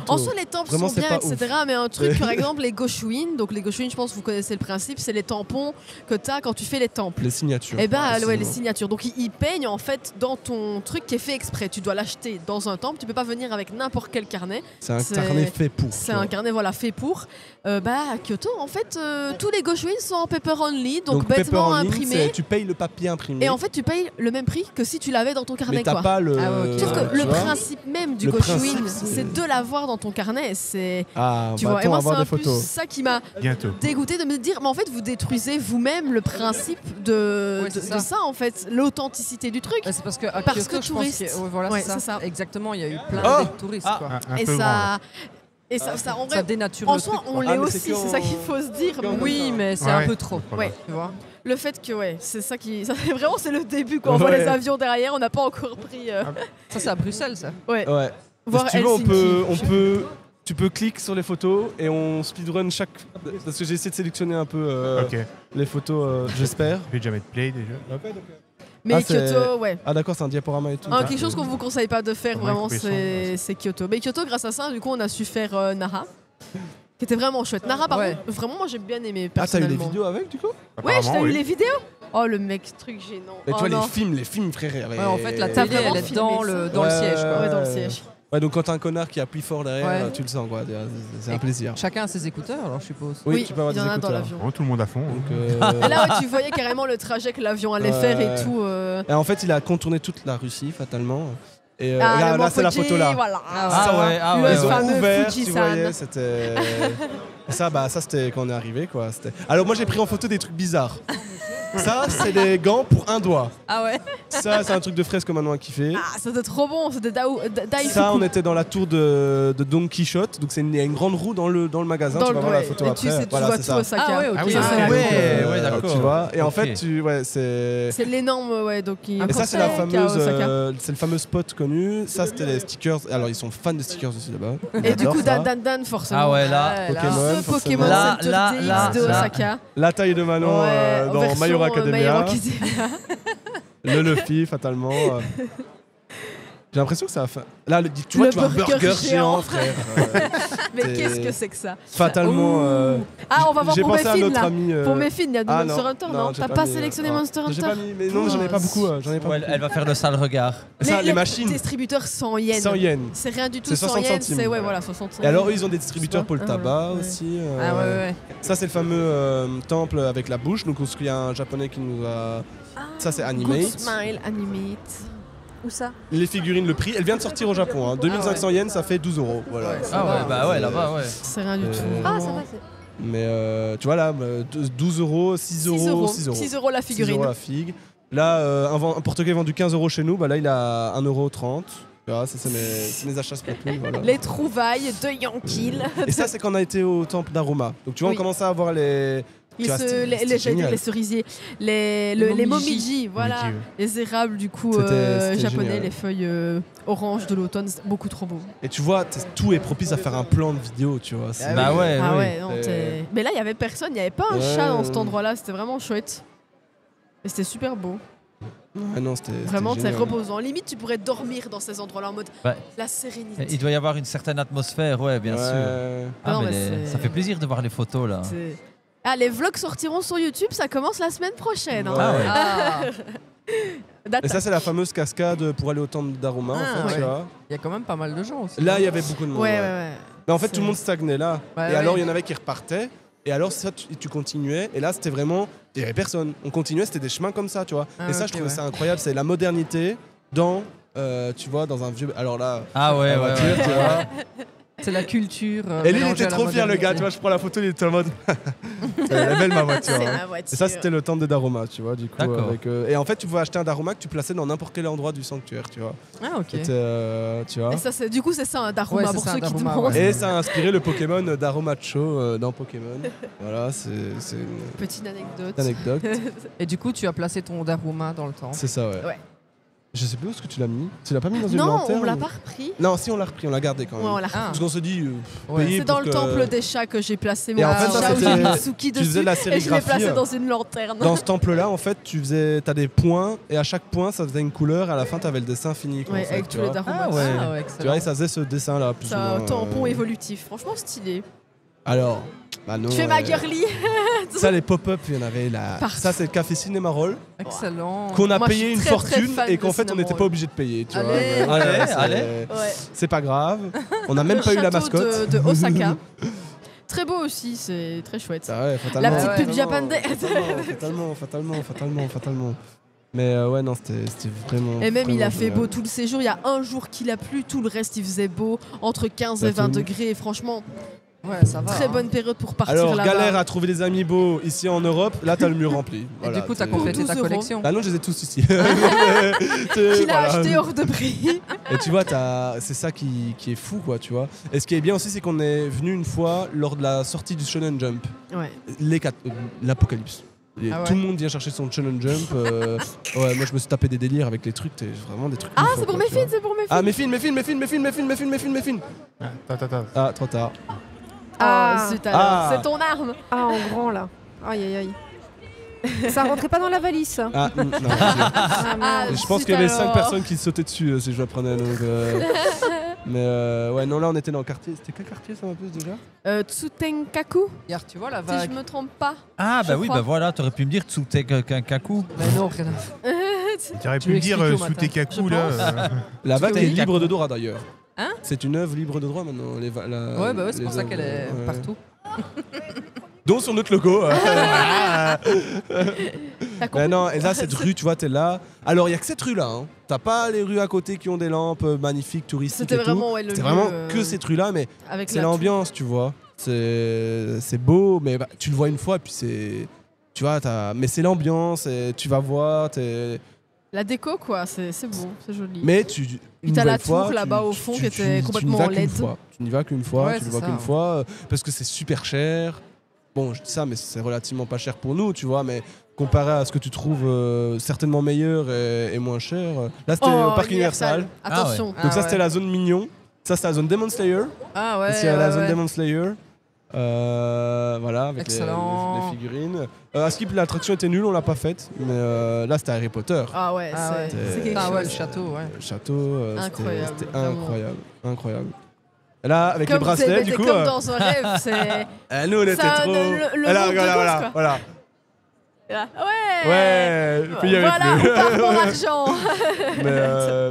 En soi, les temples Vraiment, sont c'est bien, pas etc. Mais un truc, par exemple, les Goshuin. Donc, les Goshuin, je pense que vous connaissez le principe, c'est les tampons que tu as quand tu fais les temples. Les signatures. Et ben, quoi, ouais, les sinon. signatures. Donc, ils peignent en fait dans ton truc qui est fait exprès. Tu dois l'acheter dans un temple. Tu peux pas venir avec n'importe quel carnet. C'est un c'est- carnet fait pour. C'est tu un vois. carnet, voilà, fait pour. À Kyoto, en fait, tous les Goshuin sont en paper only, donc paper bêtement en ligne, imprimés. c'est- tu payes le papier imprimé. Et en fait, tu payes le même prix que si tu l'avais dans ton carnet, mais t'as quoi. pas le. Ah ouais, ok. Sauf que tu le vois. principe même du Le Goshuin, principe, c'est de l'avoir dans ton carnet. C'est, Ah, tu on va vois. Et moi, c'est avoir un des peu photos. ça qui m'a Bientôt. dégoûté de me dire, mais en fait, vous détruisez vous-même le principe de, Ouais, de, c'est de ça. ça, en fait, l'authenticité du truc. Ouais, c'est parce que à Parce Kyoto, que je pense touriste. ouais, voilà, Ouais, c'est ça. c'est ça. Exactement, il y a eu plein Oh de touristes. Ah. Quoi. Un Et peu grand, là. ça, en Ça vrai, dénature en le soi, truc. on quoi. l'est Ah, mais aussi, c'est que c'est ça en- qu'il faut se dire. que en- Oui, mais c'est Ouais, un ouais. peu trop. Voilà. Ouais. Tu vois. Le fait que, ouais, c'est ça qui. Vraiment, c'est le début, quoi. On voit Ouais. les avions derrière, on n'a pas encore pris. Ça, c'est à Bruxelles, ça. Ouais. Ouais. Voir si tu veux, Helsinki. tu peux cliquer sur les photos et on speedrun chaque. Parce que j'ai essayé de sélectionner un peu Ok. les photos, j'espère. Je vais déjà mettre play déjà. Mais Ah, c'est- Kyoto, ouais. Ah d'accord, c'est un diaporama et tout. Quelque chose qu'on vous conseille pas de faire Ouais, vraiment, couper le son, c'est Kyoto. Mais Kyoto, grâce à ça, du coup, on a su faire Nara, qui était vraiment chouette. Nara, par Ouais. contre, vraiment, moi j'ai bien aimé Ah, t'as eu personnellement. les vidéos avec du coup Ouais, Apparemment, t'as eu oui. les vidéos. Oh, le mec, truc gênant. Mais tu Oh, vois, non. les films, frère. Ouais, en fait, la T'as télé, vraiment elle est filmé dans ça le siège. Quoi. Ouais, dans le siège. Ouais, donc quand t'as un connard qui appuie fort derrière, Ouais. tu le sens quoi. C'est un plaisir. Chacun a ses écouteurs, alors je suppose. Oui, tu peux avoir il y des en a dans écouteurs. l'avion. Bon, tout le monde à fond. Donc, Et là, ouais, tu voyais carrément le trajet que l'avion allait Ouais. faire et tout. Et en fait, il a contourné toute la Russie, fatalement. Et Ah, là, le c'est la Mont photo là. Fuji, Voilà. Ah ouais, ah Le ouais. Ils ont fameux ouvert, tu Fujisan. voyais, c'était. Et ça, c'était quand on est arrivé, quoi. Alors moi, j'ai pris en photo des trucs bizarres. Ça, c'est des gants pour un doigt. Ah ouais. Ça, c'est un truc de fraise que Manon a kiffé. Ah, c'était trop bon, c'était Daifuku. Ça, on était dans la tour de Don Quichotte, donc il y a une grande roue dans le magasin. Dans tu le- vas voir la ouais. photo Et après. tu sais, tu Voilà, vois c'est tout ça. Osaka. Ah ouais, ok. Ah oui, Ça, ah c'est ouais, cool. ouais, d'accord. Tu vois. Et en Ok. fait, c'est. C'est l'énorme, ouais, donc il Et ça, c'est la Kosei, à fameuse, Osaka. c'est le fameux spot connu. Ça, c'était les stickers. Alors, ils sont fans de stickers aussi là-bas. Ils Et du adorent coup, ça. Dan, forcément. Ah ouais, là. Pokémon, Ce forcément. Pokémon Là, Center là, DX là, de là. Osaka. La taille de Manon Ouais, dans version, My Hero My Academia. Hero Academia. Le Luffy, fatalement. J'ai l'impression que ça va faire. Là, tu vois, Le tu vois un burger burger géant. géant, frère. Mais C'est- qu'est-ce que c'est que ça? Fatalement. Ah, on va voir J'ai pour pensé à Méfine notre là. ami. Pour Méfine, il y a du Ah, Monster Hunter, non? j'ai T'as pas mis, sélectionné ah, Monster j'ai Hunter? pas mis, mais non, j'en ai pas beaucoup. J'en ai pas Ouais, beaucoup. elle va faire le sale regard. Ça, les machines, Distributeurs 100 yens. 100 yens. C'est rien du tout, C'est 100 60 yens, centimes. c'est ouais, voilà, 60 Et centimes. alors, eux, ils ont des distributeurs pour le Ah, tabac ouais. aussi. Ah ouais. Ça, c'est le fameux temple avec la bouche. Donc, il y a un japonais qui nous a. Ça, c'est Good Animate. Smile, Animate. Où ça? Les figurines, le prix, elle vient de sortir au Japon. Hein. 2500 yens, ça fait 12 €. Voilà. Ouais, Ah ouais, bah ouais, là-bas, ouais. C'est rien du tout. Ah, ça va, Mais tu vois là, 12 €, 6 €, 6 €. 6 € la 6 figurine. € la figue. Là, un portugais vendu 15 € chez nous, bah là il a 1,30 €. Voilà, ça c'est mes achats Splatoon. Voilà. Les trouvailles de Yankil. Et ça, c'est quand on a été au temple d'Aroma. Donc tu vois, Oui. on commence à avoir les. Tu vois, c'était Les génial. cerisiers, les momiji. momiji, voilà, Momiji, ouais. les érables du coup C'était japonais, génial. les feuilles oranges de l'automne, c'est beaucoup trop beau. Et tu vois, tout est propice à faire un plan de vidéo, tu vois. c'est- Bah ouais, Ah oui. ouais, non, Et- mais là il y avait personne, il y avait pas un Ouais. chat dans cet endroit-là, c'était vraiment chouette. Et c'était super beau. Ah non, c'était Vraiment, c'est génial. reposant. Limite, tu pourrais dormir dans ces endroits-là en mode Ouais. la sérénité. Il doit y avoir une certaine atmosphère, ouais, bien sûr. Ouais. Ah, Non, mais mais c'est- ça fait plaisir de voir les photos là. C'est- Ah, les vlogs sortiront sur YouTube, ça commence la semaine prochaine. hein. Ouais. Ah ouais. Ah, Date- Et ça, c'est la fameuse cascade pour aller au temple d'Aroma, en Ah, fait, ouais. tu vois. il y a quand même pas mal de gens aussi. Là, il y avait beaucoup de monde. Ouais, ouais, ouais. ouais. Mais en fait, C'est- tout le monde stagnait là. Ouais, et ouais. alors, il y en avait qui repartaient. Et alors, ça, tu continuais. Et là, c'était vraiment. Il n'y avait personne. On continuait, c'était des chemins comme ça, tu vois. Ah, et ça, ok, je trouvais ouais. ça incroyable. C'est la modernité dans. Tu vois, dans un vieux. Alors là. Ah ouais, la ouais, voiture, ouais. tu vois. C'est la culture. Et lui, il mélangée était à la trop fier, le gars. modernité. Tu vois, je prends la photo, il était en mode. Elle est belle, ma voiture. C'est hein. ma voiture. Et ça, c'était le temple de Daruma, tu vois, du coup. D'accord. Et en fait, tu pouvais acheter un Daruma que tu plaçais dans n'importe quel endroit du sanctuaire, tu vois. Ah, ok. C'était, tu vois. Et ça, du coup, c'est ça, un Daruma, Ouais, c'est pour ça, ceux un qui Daruma, demandent. ouais. Et ça a inspiré le Pokémon Darumacho dans Pokémon. Voilà, c'est une Petite anecdote. anecdote. Et du coup, tu as placé ton Daruma dans le temps. C'est ça, ouais. Ouais. Je sais plus où est-ce que tu l'as mis. Tu l'as pas mis dans une Non, lanterne on l'a ou- pas repris. Non, si on l'a repris, on l'a gardé quand Ouais, même. on l'a Ah. Parce qu'on se dit. Ouais. payer C'est dans pour le que- temple des chats que j'ai placé Et mon en fait, petit ça, chat où j'ai c'était- mis Mitsuki tu faisais dessus de la et je l'ai sérigraphie. placé dans une lanterne. Dans ce temple-là, en fait, t'as des points et à chaque point, ça faisait une couleur. Et à la fin, t'avais le dessin fini. quoi, Ouais, en fait, avec tu tous les vois. Darumas. Ah ouais. Ah, ouais, Tu excellent. vois, et ça faisait ce dessin-là, plus ou C'est un moins. tampon évolutif. Franchement stylé. Alors, bah non. Tu fais ma girly. Ça, les pop-up, il y en avait là. Partout. Ça, c'est le café Cinéma Roll. Excellent. Qu'on a Moi, je payé suis une très, fortune très fan et de qu'en fait, on Cinnamon n'était pas Roll. obligé de payer. Tu vois. Allez. Ouais, Allez, c'est- allez. Ouais. C'est pas grave. On n'a même Le pas eu la château mascotte. de Osaka. Très beau aussi, c'est très chouette. Ah ouais, La fatalement. petite Ouais, pub Fatalement, Japan Day. fatalement. Mais ouais, non, c'était vraiment. Et même il a vraiment fait génial. beau tout le séjour. Il y a un jour qu'il a plu, tout le reste il faisait beau, entre 15 et Bah, 20 tout. degrés. Et franchement, Ouais, ça va. très hein. bonne période pour partir Alors, là-bas. galère à trouver des amiibo ici en Europe. Là, t'as le mur rempli. Et Voilà, du coup, t'as c'est- complété 12 ta €. collection. Ah non, je les ai tous ici. Qu'il a Voilà. acheté hors de prix. Et tu vois, c'est ça qui est fou, quoi, tu vois. Et ce qui est bien aussi, c'est qu'on est venu une fois lors de la sortie du Shonen Jump, Ouais. l'apocalypse. Et Ah ouais. tout le monde vient chercher son Shonen Jump. Ouais, moi je me suis tapé des délires avec les trucs, vraiment des trucs. Ah, ouf, c'est pour quoi, mes tu vois. filles, c'est pour mes filles. Ah, mes films. Attends. Ah, trop tard. Ah, zut alors, Ah. c'est ton arme. Ah, en grand là. Aïe aïe aïe. Ça rentrait pas dans la valise ça. Ah, non. Ah, Ah, Je pense zut qu'il y avait alors. 5 personnes qui sautaient dessus si je la prenais. Donc, mais ouais, non, là on était dans le quartier. C'était quel quartier ça, un peu déjà Tsutenkaku, Regarde, tu vois la si vague. je me trompe pas. Ah bah Je oui, crois. bah voilà, t'aurais pu me dire Tsutek Kaku. Mais non, rien à faire. Tu aurais Tu pu me l'expliques dire au sous matin. tes cacous Je là. pense. La vague Tsutek est libre Kaku. de droit d'ailleurs. Hein C'est une œuvre libre de droit maintenant. Ouais, bah ouais, c'est pour ça qu'elle est partout. Dont sur notre logo. T'as Mais compris non, et là, cette rue, tu vois, t'es là. Alors, il y a que cette rue-là. Hein. T'as pas les rues à côté qui ont des lampes magnifiques, touristiques C'était et tout. vraiment, ouais, le C'était lieu, vraiment que cette rue-là, mais avec c'est la l'ambiance, tu vois. C'est beau, mais bah, tu le vois une fois, puis c'est. Tu vois, mais c'est l'ambiance, et tu vas voir. La déco, quoi, c'est beau, c'est joli. Mais tu. Puis une t'as la nouvelle fois, tour là-bas au fond qui était tu complètement n'y vas en qu'une LED. fois. Tu n'y vas qu'une fois, Ouais, tu le c'est vois ça, qu'une hein. fois, parce que c'est super cher. Bon, je dis ça, mais c'est relativement pas cher pour nous, tu vois, mais comparé à ce que tu trouves certainement meilleur et moins cher. Là, c'était Oh, au parc Universal. Attention. Ah Donc ça, ouais. c'était la zone mignon. Ça, c'était la zone Demon Slayer. Ah ouais. Ici, il y a la ouais, zone ouais. Demon Slayer. Voilà, avec Excellent. les figurines. À Skip, l'attraction était nulle, on l'a pas faite. Mais là, c'était Harry Potter. Ah ouais, c'est quelque Ah chose. ouais, le château, ouais. Le château, Incroyable, c'était vraiment. incroyable. Et là, avec les Comme bracelets, c'est- du c'est coup. comme dans un rêve, c'est. Nous, on était Ça, trop. le Et là, monde de voilà, gauche, quoi. voilà. Ouais. Ouais, puis il y avait Voilà, plus. on part pour l'argent.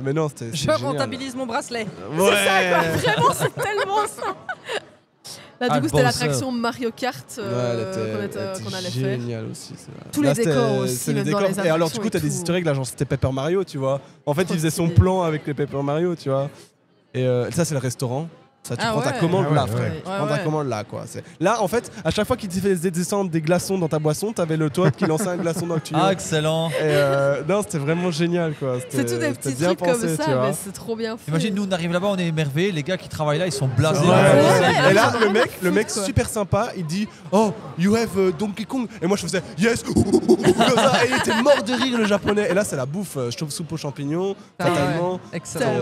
Mais non, c'était Je génial. rentabilise mon bracelet. Ouais. Vraiment, c'est tellement ça. Là, Ah, du coup, le c'était bouncer. l'attraction Mario Kart Ouais, elle était qu'on allait faire. géniale aussi. c'est- Tous les Là, c'était- décors aussi, c'est les même dans décors. les Et alors, du attractions coup, et t'as des tout. historiques, là, genre c'était Paper Mario, tu vois. En fait, Trop il faisait son stylé. plan avec les Paper Mario, tu vois. Et ça, c'est le restaurant. Ça, tu Ah prends ta ouais. commande Ah ouais, là, ouais. frère. Ouais, Tu prends ta ouais. commande là, quoi. Là, en fait, à chaque fois qu'il te faisait descendre des glaçons dans ta boisson, t'avais le toit qui lançait un glaçon dans le tuyau. Ah, excellent. Et non, c'était vraiment génial, quoi. C'est tout des c'était petits bien trucs comme pensé, tu ça, vois. mais c'est trop bien fait. Imagine, nous, on arrive là-bas, on est émerveillés. Les gars qui travaillent là, ils sont blasés. Ouais, là. ouais. Et là, ça le m'a mec vraiment foutu, quoi. super sympa, il dit Oh, you have Donkey Kong. Et moi, je faisais Yes. Comme ça, et il était mort de rire, le japonais. Et là, c'est la bouffe. Chauve-soupe aux champignons, Ah ouais. fatalement. Excellent.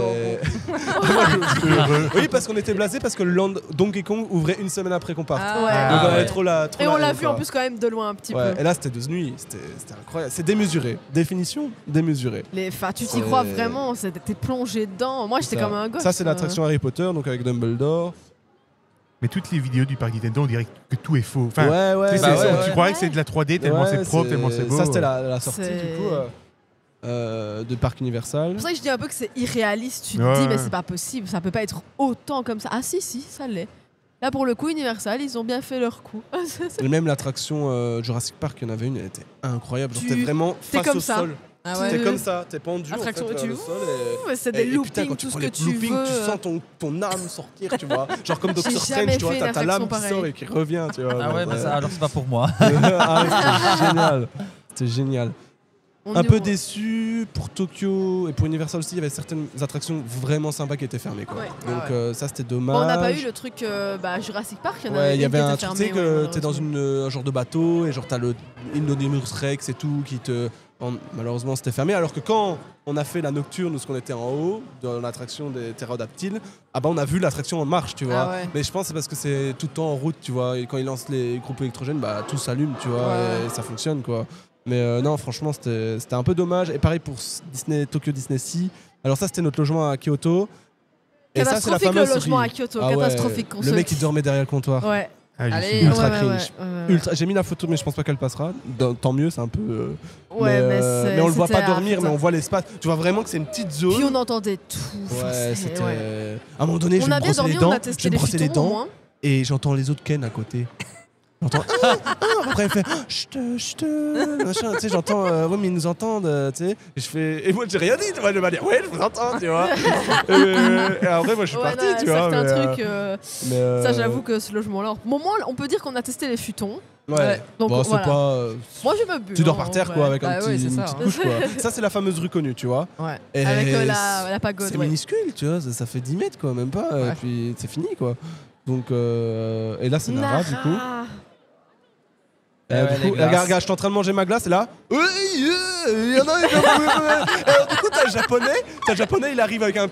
Oui, parce qu'on était blasé parce que le land Donkey Kong ouvrait une semaine après qu'on parte. Ah Donc ouais. on avait ouais. trop la. Et on l'a haine, vu quoi. en plus quand même de loin un petit Ouais, peu. et là, c'était 2 nuits. C'était incroyable. C'est démesuré. Définition démesuré. Enfin, tu t'y C'est- crois vraiment, t'es plongé dedans. Moi, j'étais Ça. comme un gosse. Ça, c'est l'attraction Harry Potter, donc avec Dumbledore. Mais toutes les vidéos du parc Nintendo, on dirait que tout est faux. Enfin, ouais, tu sais, bah c'est- ouais, tu ouais. croirais que c'est de la 3D tellement Ouais, c'est propre, tellement c'est beau. Ça, c'était la sortie C'est- du coup de Parc Universal. C'est pour ça que je dis un peu que c'est irréaliste. Tu te Ouais. dis, mais c'est pas possible, ça peut pas être autant comme ça. Ah si, ça l'est. Là, pour le coup, Universal, ils ont bien fait leur coup. Et même l'attraction Jurassic Park, il y en avait une, elle était incroyable. Genre, Tu- t'es vraiment t'es face comme au ça. sol. Ah T'es ouais. comme ça, t'es pendu Attraction, en fait, tu- vers le sol. Ouais, c'est des Et putain, loopings, quand tu tout ce prends que les tu loopings, veux. tu sens ton âme sortir, tu vois. Genre comme J'ai Doctor jamais Strange, tu vois, fait t'as une ta lame qui attraction sort et qui revient, tu vois. Ah ouais, genre, bah ça, alors c'est pas pour moi. Ah ouais, c'était génial. C'était génial. On Un est- peu déçu pour Tokyo et pour Universal aussi, il y avait certaines attractions vraiment sympas qui étaient fermées, quoi. Ouais. Donc Ah ouais. ça, c'était dommage. Bon, on n'a pas eu le truc Jurassic Park, il y en Ouais, il y une avait qui un était truc, tu sais, fermée, que t'es dans un genre de bateau et genre t'as le Indominus Rex et tout qui te. Malheureusement, c'était fermé. Alors que quand on a fait la nocturne, parce qu'on était en haut, dans l'attraction des ptérodactyles, ah bah on a vu l'attraction en marche, tu vois. Ah ouais. Mais je pense que c'est parce que c'est tout le temps en route, tu vois. Et quand ils lancent les groupes électrogènes, bah tout s'allume, tu vois, Ouais. et ça fonctionne, quoi. Mais non, franchement, c'était un peu dommage. Et pareil pour Tokyo Disney Sea. Alors ça, c'était notre logement à Kyoto. Et ça, c'est la Catastrophique le fameuse logement à rire. Kyoto, Ah ouais, catastrophique. qu'on le se- mec qui dormait derrière le comptoir. Ouais. Ah, j'y Allez, suis. Ultra ouais, cringe. Ultra, j'ai mis la photo, mais je pense pas qu'elle passera. Tant mieux, c'est un peu. Ouais, mais on le voit pas c'était dormir, hard. mais on voit l'espace. Tu vois vraiment que c'est une petite zone. Puis on entendait tout. Enfin, Ouais, c'est- c'était. ouais. À un moment donné, je On vais a me bien brosser les dormi, on dents. a Je testé vais me les brosser les futons au dents moins. et j'entends les autres Ken à côté. J'entends. Après, elle fait. Chut, machin. Tu sais, j'entends. Ouais, mais ils nous entendent. Tu sais. Et je fais. Et moi, j'ai rien dit. Tu vois, je vais dire. Ouais, je vous entends, tu vois. Et après, moi, je suis Ouais, parti, non, tu vois. certains mais, trucs. mais, Ça, j'avoue que ce logement-là. Au moment, on peut dire qu'on a testé les futons. Ouais. Donc, Bon, c'est voilà. pas. Moi, je me bu. Tu dors hein, par en terre, vrai. quoi, avec Bah un ouais, petit, c'est une ça, petite hein. couche, quoi. Ça, c'est la fameuse rue connue, tu vois. Ouais. Et Avec la pagode. c'est ouais. minuscule, tu vois, ça fait 10 mètres, quoi, même pas. Et Ouais. puis, c'est fini, quoi. Donc, et là, c'est Nara, du coup. Nara. Ouais, Du les coup, glaces. regarde, je suis en train de manger ma glace et là. Il y en a alors, du coup, t'as le japonais, il arrive avec un.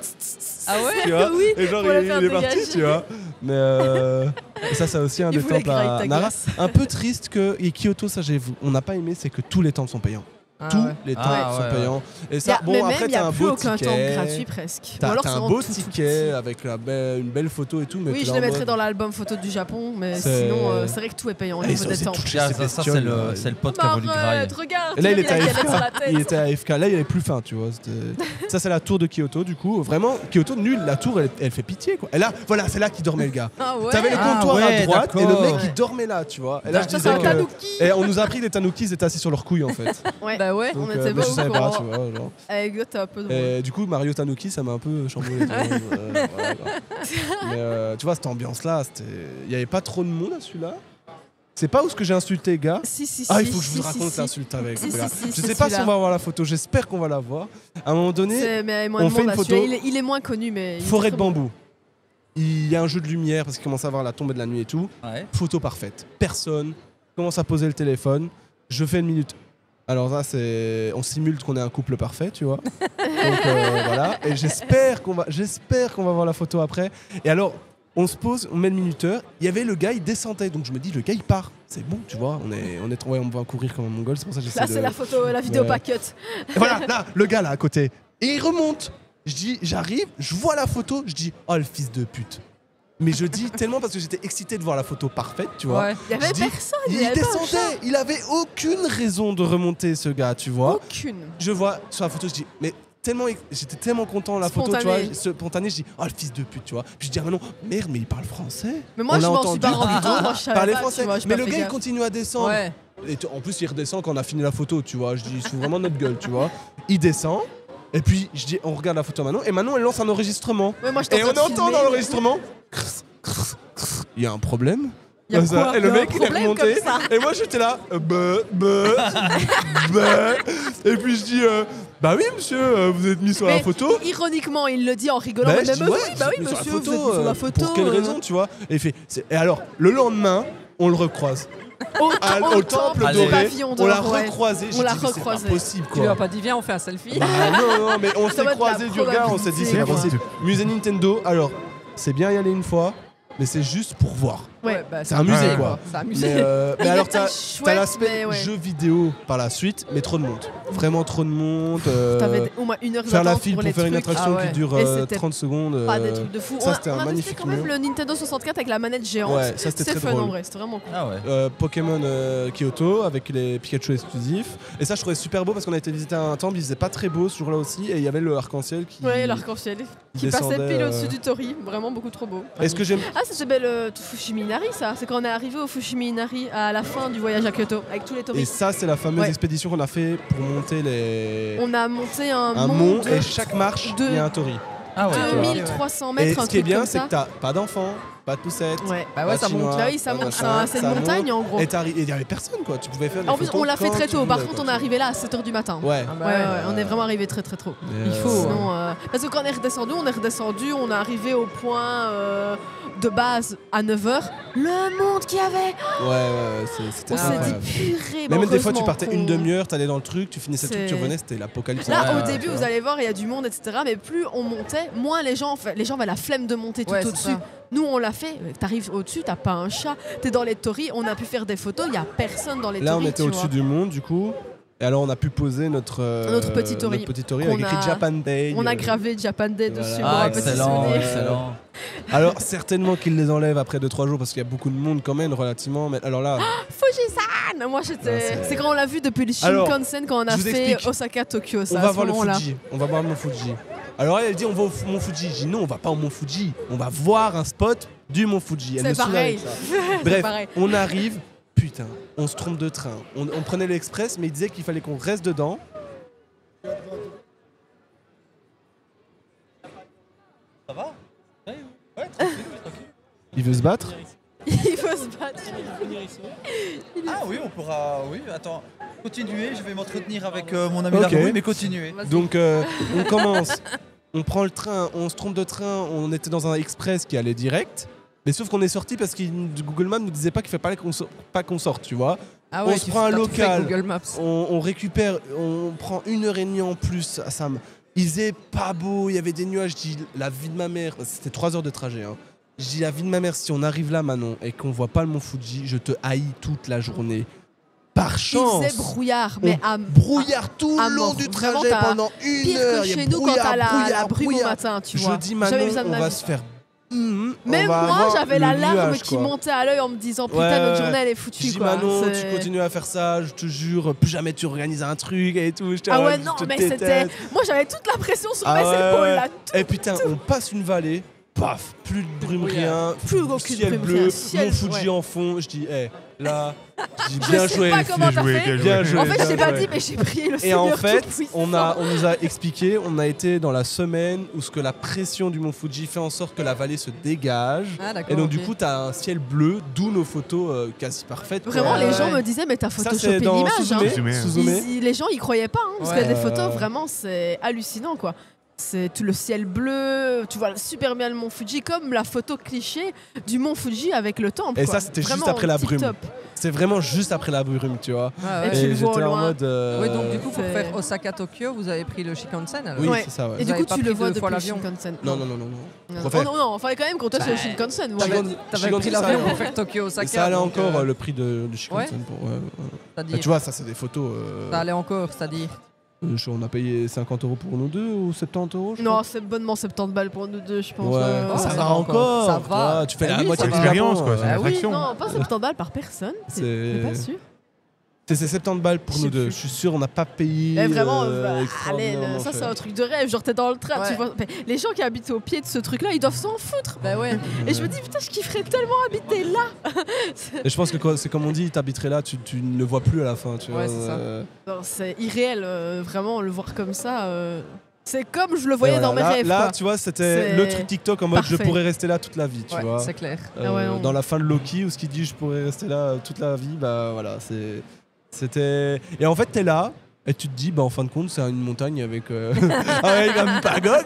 Ah ouais Tu vois, Oui, et genre, pour la il faire est parti, dégager. tu vois. Mais et ça, c'est aussi un Il des voulait temples grailler à ta Nara. glace. Un peu triste que. Et Kyoto, ça, on n'a pas aimé, c'est que tous les temples sont payants. Ah Tous ouais. les temples Ah sont ouais, payants. Et Y a- ça, bon, mais après, même, il n'y t'as a un plus beau aucun temple ticket. gratuit presque. Ou T'as alors, t'as c'est un vraiment beau tout, tout ticket petit. avec une belle photo et tout. Mais Oui, t'es je là le en mettrais mode- dans l'album photo du Japon, mais C'est- sinon, c'est vrai que tout est payant au Ah, niveau ils ont des osé temples. toucher Ah, ces ça, bestioles, c'est là. le pote qui a voulu grailler. Arrête, regarde. Et là, il était a à la galette sur la FK. tête. Il était à FK. Là, il avait plus faim, tu vois. Ça, c'est la tour de Kyoto, du coup. Vraiment, Kyoto, nul. La tour, elle fait pitié, quoi. Et là, voilà, c'est là qu'il dormait, le gars. Ah ouais. T'avais le Ah comptoir ouais, à droite et le d'accord. mec, il dormait là, tu vois. Et là, je Ça, disais c'est un que. tanuki. Et on nous a appris les tanukis, ils étaient assis sur leurs couilles, en fait. Ouais. Bah ouais. On Donc, était mais pas je au savais pas, courant. tu vois. Genre. Avec eux, t'es un peu drôle. Et du coup, Mario Tanuki, ça m'a un peu chamboulé. Tu vois. Voilà, quoi. Mais tu vois, cette ambiance-là, il n'y avait pas trop de monde à celui-là. C'est pas où ce que j'ai insulté, les gars. Si, si, Ah, si, il faut que je vous si, raconte si, l'insulte avec. Si, regarde. si, si, Je sais c'est pas si celui-là. on va avoir la photo, j'espère qu'on va la voir. À un moment donné, Mais moins on de fait monde une à celui-là. photo. Il est moins connu, mais. il est forêt très de bon. bambou. Il y a un jeu de lumière parce qu'il commence à avoir la tombée de la nuit et tout. Ouais. Photo parfaite. Personne commence à poser le téléphone. Je fais une minute. Alors là, on simule qu'on est un couple parfait, tu vois. Donc voilà. Et j'espère qu'on va voir la photo après. Et alors, On se pose, on met le minuteur. Il y avait le gars, il descendait. Donc je me dis, le gars, il part. C'est bon, tu vois. On va courir comme un mongol. C'est pour ça que j'essaie Là, de... c'est la photo, la vidéo Ouais. pas cut. Et voilà, là, le gars là à côté. Et il remonte. Je dis, j'arrive, je vois la photo. Je dis, oh le fils de pute. Mais je dis tellement parce que j'étais excité de voir la photo parfaite, tu vois. Ouais. Il y avait Je dis, personne, il y Il avait pas un chat. descendait. Il avait aucune raison de remonter, ce gars, tu vois. Aucune. Je vois sur la photo, je dis, mais j'étais tellement content la photo, tu Spontané. vois, spontané, je dis, oh le fils de pute, tu vois. Puis je dis, ah mais non, merde, mais il parle français. Mais moi, On je l'a m'en suis entendu pas rendu compte. Moi, je savais parler pas, français. tu vois, j'ai Mais pas le fait gars, il gaffe. continue à descendre. Ouais. Et en plus, il redescend quand on a fini la photo, tu vois. Je dis, il se fout vraiment de notre gueule, tu vois. Il descend. Et puis, je dis, on regarde la photo à Manon. Et Manon, elle lance un enregistrement. Ouais, moi, je Et on entend dans l'enregistrement. Il y a un problème. Il y a Comme ça. quoi Et le Il y a un mec, il est problème remonté. comme ça. Et moi, j'étais là. Et puis, je dis, bah oui, monsieur, vous êtes mis sur la Mais photo. ironiquement, il le dit en rigolant. Bah, mais je dis, même, ouais, oui, bah oui, vous êtes mis monsieur, vous êtes mis sur la photo. Pour quelle raison, tu vois? Et il fait. Et alors, le lendemain, on le recroise. Au temple Allez. doré, pavillon on l'a d'or, ouais. recroisé. J'ai On l'a dit, mais recroisé. c'est pas possible, Tu lui as quoi. pas dit viens on fait un selfie. Bah, non, mais on Ça s'est va être croisé la du regard, on s'est dit, c'est pas probabilité, possible. Musée Nintendo, alors, c'est bien y aller une fois, mais c'est juste pour voir. Ouais. bah, C'est un musée, Ouais, quoi. C'est un Mais, musée. mais Il alors, était t'as chouette, l'aspect mais ouais. jeu vidéo par la suite, mais trop de monde. Vraiment trop de monde. T'avais au moins une heure Faire la d'attente file pour les faire une trucs. attraction Ah ouais. qui dure Et c'était 30 secondes. Pas des trucs de fou. ça, c'était un on a testé magnifique quand même mur. le Nintendo 64 avec la manette géante. Ouais, ça, c'était C'est très fun drôle. en vrai, c'était vraiment cool. Ah ouais. Pokémon Kyoto avec les Pikachu exclusifs. Et ça, je trouvais super beau parce qu'on a été visiter un temple, il faisait pas très beau ce jour-là aussi, et il y avait le arc-en-ciel qui. Ouais, l'arc-en-ciel qui passait descendait, pile au-dessus du Tori. Vraiment beaucoup trop beau. Est-ce que j'aime. Ah, c'est belle Fushimi-Inari, ça. C'est quand on est arrivé au Fushimi-Inari à la fin du voyage à Kyoto avec tous les Et touristes. ça, c'est la fameuse Ouais. expédition qu'on a fait pour monter les. On a monté un un mont mont de et chaque marche, de- il y a un tori. Ah ouais. 2300 Et mètres, un ce qui est truc bien, comme c'est ça. que t'as pas d'enfants, pas de poussettes. Ouais. Bah ouais, pas ça de monte. Chinois, Là, oui, ça pas monte. machin, C'est une ça montagne en monte. gros. Et il y avait personne, quoi. Tu pouvais faire des En plus, photos on l'a fait quand très tu tôt. Par voulais, contre, on quoi. est arrivé là à 7h du matin. Ouais. Ah bah Ouais, ouais. ouais, on est vraiment arrivé très très trop. Et, Il faut, Sinon, parce que quand on est redescendu, on est arrivé au point de base à 9h. Le monde qu'il y avait. Ouais, c'était On s'est dit incroyable. purée. Mais bon, même des fois, tu heureusement partais qu'on- une demi-heure, t'allais dans le truc, tu finissais le truc, tu C'est- revenais, c'était l'apocalypse. Là, Ouais, au début, tu vous vois. allez voir, il y a du monde, etc. Mais plus on montait, moins les gens avaient la flemme de monter tout Ouais, c'est au-dessus. ça. Nous, on l'a fait. T'arrives au-dessus, t'as pas un chat. T'es dans les tories. On a pu faire des photos. Il y a personne dans les Là, tories. on était tu au-dessus vois. du monde, du coup. Et alors, on a pu poser notre petit tori. notre petit tori Qu'on avec écrit a- Japan Day. On a gravé Japan Day Voilà. dessus. Ah, pour un petit excellent, souvenir. excellent. Alors, certainement qu'ils les enlèvent après 2-3 jours parce qu'il y a beaucoup de monde quand même, relativement. Mais alors là, Fujisan. Moi, Ah, j'étais. c'est- C'est quand on l'a vu depuis le Alors, Shinkansen quand on a je vous fait explique. Osaka-Tokyo. on va voir le Fuji. On va voir le Mont Fuji. Alors, elle dit on va au Mont Fuji. Je dis non, on va pas au Mont Fuji. On va voir un spot du Mont Fuji. Elle C'est me saoule pareil. avec ça. Bref, pareil. on arrive. Putain, on se trompe de train. On prenait l'Express, mais il disait qu'il fallait qu'on reste dedans. Ça va? Ouais, tranquille, tranquille. Il veut se battre. Il faut se battre. Ah oui, on pourra. Oui, attends. Continuez, je vais m'entretenir avec mon ami Ok. Larouille, mais continuez. Donc on commence, on prend le train, on se trompe de train, on était dans un express qui allait direct, mais sauf qu'on est sorti parce que Google Maps nous disait pas qu'il fallait pas qu'on sorte, tu vois. Ah On se tu prend un t'as tout fait avec local. Google Maps. On récupère, on prend 1h30 en plus à Sam. Il faisait pas beau, il y avait des nuages, je dis la vie de ma mère, c'était 3 heures de trajet. Hein. Je dis la vie de ma mère, si on arrive là Manon et qu'on voit pas le Mont Fuji, je te haïs toute la journée. Par Il chance. faisait brouillard, mais à Brouillard tout à le long mort. du Vraiment, trajet t'as pendant une pire heure. que il y a chez nous quand brouillard, t'as la brouillard, brume au brouillard. matin, tu Je vois. dis Jamais Manon, vu ça de on ma va vie. se faire. on Même va moi, avoir j'avais le la larme nuage, qui quoi. montait à l'œil en me disant putain, Ouais, notre ouais. journée elle est Je foutue dis quoi. Manon, C'est- tu continues à faire ça, je te jure, plus jamais tu organises un truc et tout. Je te- Ah ouais, je non, te mais déteste. c'était. Moi j'avais toute la pression sur Ah mes ouais, épaules ouais. là. Et putain, on passe une vallée, paf, plus de brume, rien, Plus aucune ciel brume, bleu, rien, ciel, Mont Fuji ouais. en fond. Je dis, là, je dis Je bien sais joué. pas comment t'as fait. Bien joué. En fait, je t'ai bien pas joué. dit, mais j'ai prié le Et Seigneur en fait, tout-puissant. on nous a expliqué, on a été dans la semaine où ce que la pression du Mont Fuji fait en sorte que la vallée se dégage. Ah d'accord. Et donc du ok. coup, tu as un ciel bleu, d'où nos photos quasi parfaites. quoi. Vraiment, Ouais, les gens ouais. me disaient, mais t'as Ça, photoshopé c'est dans l'image. Suzume. Hein. Suzume. Suzume. Les gens y croyaient pas, hein, parce Ouais. que des photos, vraiment, c'est hallucinant quoi. C'est tout le ciel bleu, tu vois super bien le mont Fuji, comme la photo cliché du mont Fuji avec le temple. Et quoi. ça, c'était juste Vraiment après la brume. tip-top. C'est vraiment juste après la brume, tu vois. Ah, Et ouais. tu le Et vois au j'étais là en loin. mode. Oui, donc du coup, pour c'est- faire Osaka-Tokyo, vous avez pris le Shinkansen alors Oui, Ouais. c'est ça, ouais. Et Vous du avez coup, pas tu le pris vois deux fois depuis l'avion Shinkansen. Non, non, non, non. Non. Faut faire- Oh non, fallait quand même qu'on touche le Shinkansen. T'avais- ouais. T'avais Shinkansen, pris ça l'avion allait- pour faire Tokyo-Osaka. Et ça allait donc, encore le prix de Shinkansen pour. c'est-à-dire, Tu vois, ça, c'est des photos. ça allait encore, c'est-à-dire. On a payé 50 € pour nous deux ou 70 €, je Non, crois. c'est bonnement 70 balles pour nous deux, je pense. Ouais, Oh, ça ça va va encore. Ça tu va. vois, tu fais Ah la oui, moitié ça de va. Expérience, quoi, Japon, c'est une Ah oui, attraction. Non, pas 70 balles par personne. C'est- T'es pas sûr C'est 70 balles pour Je nous sais deux. plus. Je suis sûr, on n'a pas payé. Mais vraiment, allez, extraordinairement ça c'est cher. un truc de rêve. Genre t'es dans le train, Ouais. tu vois. Mais les gens qui habitent au pied de ce truc-là, ils doivent s'en foutre. Bah ouais. Et je me dis putain, je kifferais tellement habiter là. Et je pense que c'est comme on dit, t'habiterais là, tu ne le vois plus à la fin. Tu Ouais, vois, c'est ça. Non, c'est irréel, vraiment le voir comme ça. C'est comme je le voyais et dans voilà, mes rêves. Là, quoi. tu vois, c'était C'est le truc TikTok en mode je parfait. pourrais rester là toute la vie, tu Ouais, vois. c'est clair. Ah ouais, non. Dans la fin de Loki, où ce qu'il dit je pourrais rester là toute la vie, bah voilà, c'était. Et en fait, t'es là. Et tu te dis, bah en fin de compte, c'est une montagne avec, avec un pagode.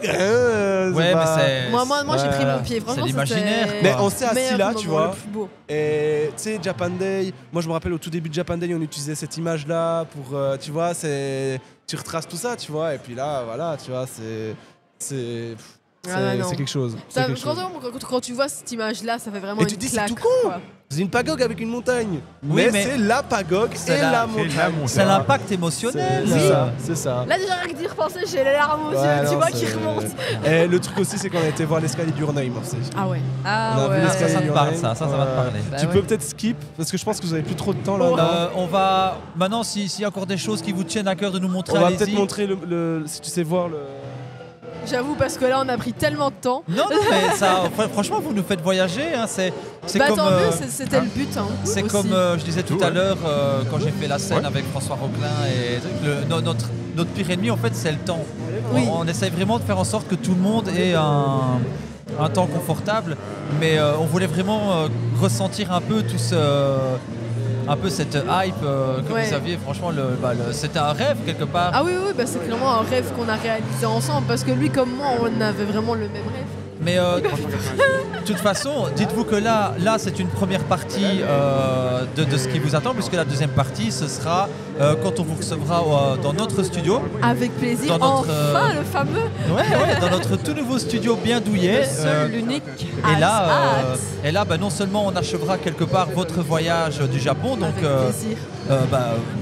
Ouais, mais c'est. Moi j'ai pris Ouais. mon pied. C'est Vraiment, l'imaginaire, c'était Mais on s'est assis meilleur là, moment, tu vois. le plus beau. Et tu sais, Japan Day, moi je me rappelle au tout début de Japan Day, on utilisait cette image-là pour, tu vois, tu retraces tout ça, tu vois. Et puis là, voilà, tu vois, c'est Ah, non. quelque chose. Ça, C'est quelque chose. quand tu vois cette image-là, ça fait vraiment Et une tu te dis, c'est claque. tout con. quoi. C'est une pagode avec une montagne. Oui, mais mais c'est la pagode c'est et la- la c'est la montagne. montagne. C'est l'impact émotionnel. C'est Oui. ça, c'est ça. Là déjà rien que d'y repenser, j'ai les larmes aux yeux, Ouais, tu non, vois, c'est- qui remontent. Et le truc aussi, c'est qu'on a été voir l'escalier du Urneim aussi. Ah ouais. On Ah a vu ouais. l'escalier Ça te du parle, Urneim. ça va te parler. Bah Tu ouais. peux peut-être skip, parce que je pense que vous avez plus trop de temps là. Oh. non On va maintenant, s'il y a encore des choses qui vous tiennent à cœur de nous montrer, On va allez-y. peut-être montrer si tu sais voir le. J'avoue parce que là on a pris tellement de temps. Non, non, mais ça, franchement, vous nous faites voyager. Hein, c'est Bah comme. tant mieux, c'était le but. Hein, C'est aussi. comme je disais tout à l'heure quand j'ai fait la scène Ouais. avec François Roquelin et notre pire ennemi en fait c'est le temps. Oui. On essaye vraiment de faire en sorte que tout le monde ait un temps confortable, mais on voulait vraiment ressentir un peu un peu cette hype que Ouais. vous aviez. Franchement, c'était un rêve quelque part. Ah oui, bah, c'est clairement un rêve qu'on a réalisé ensemble parce que lui comme moi on avait vraiment le même rêve. Mais de toute façon, dites-vous que là c'est une première partie de ce qui vous attend, puisque la deuxième partie, ce sera quand on vous recevra dans notre studio. Avec plaisir, Dans notre, enfin le fameux. Ouais, dans notre tout nouveau studio bien douillet. Le seul, l'unique. Et là, bah, non seulement on achèvera quelque part votre voyage du Japon, donc Avec plaisir.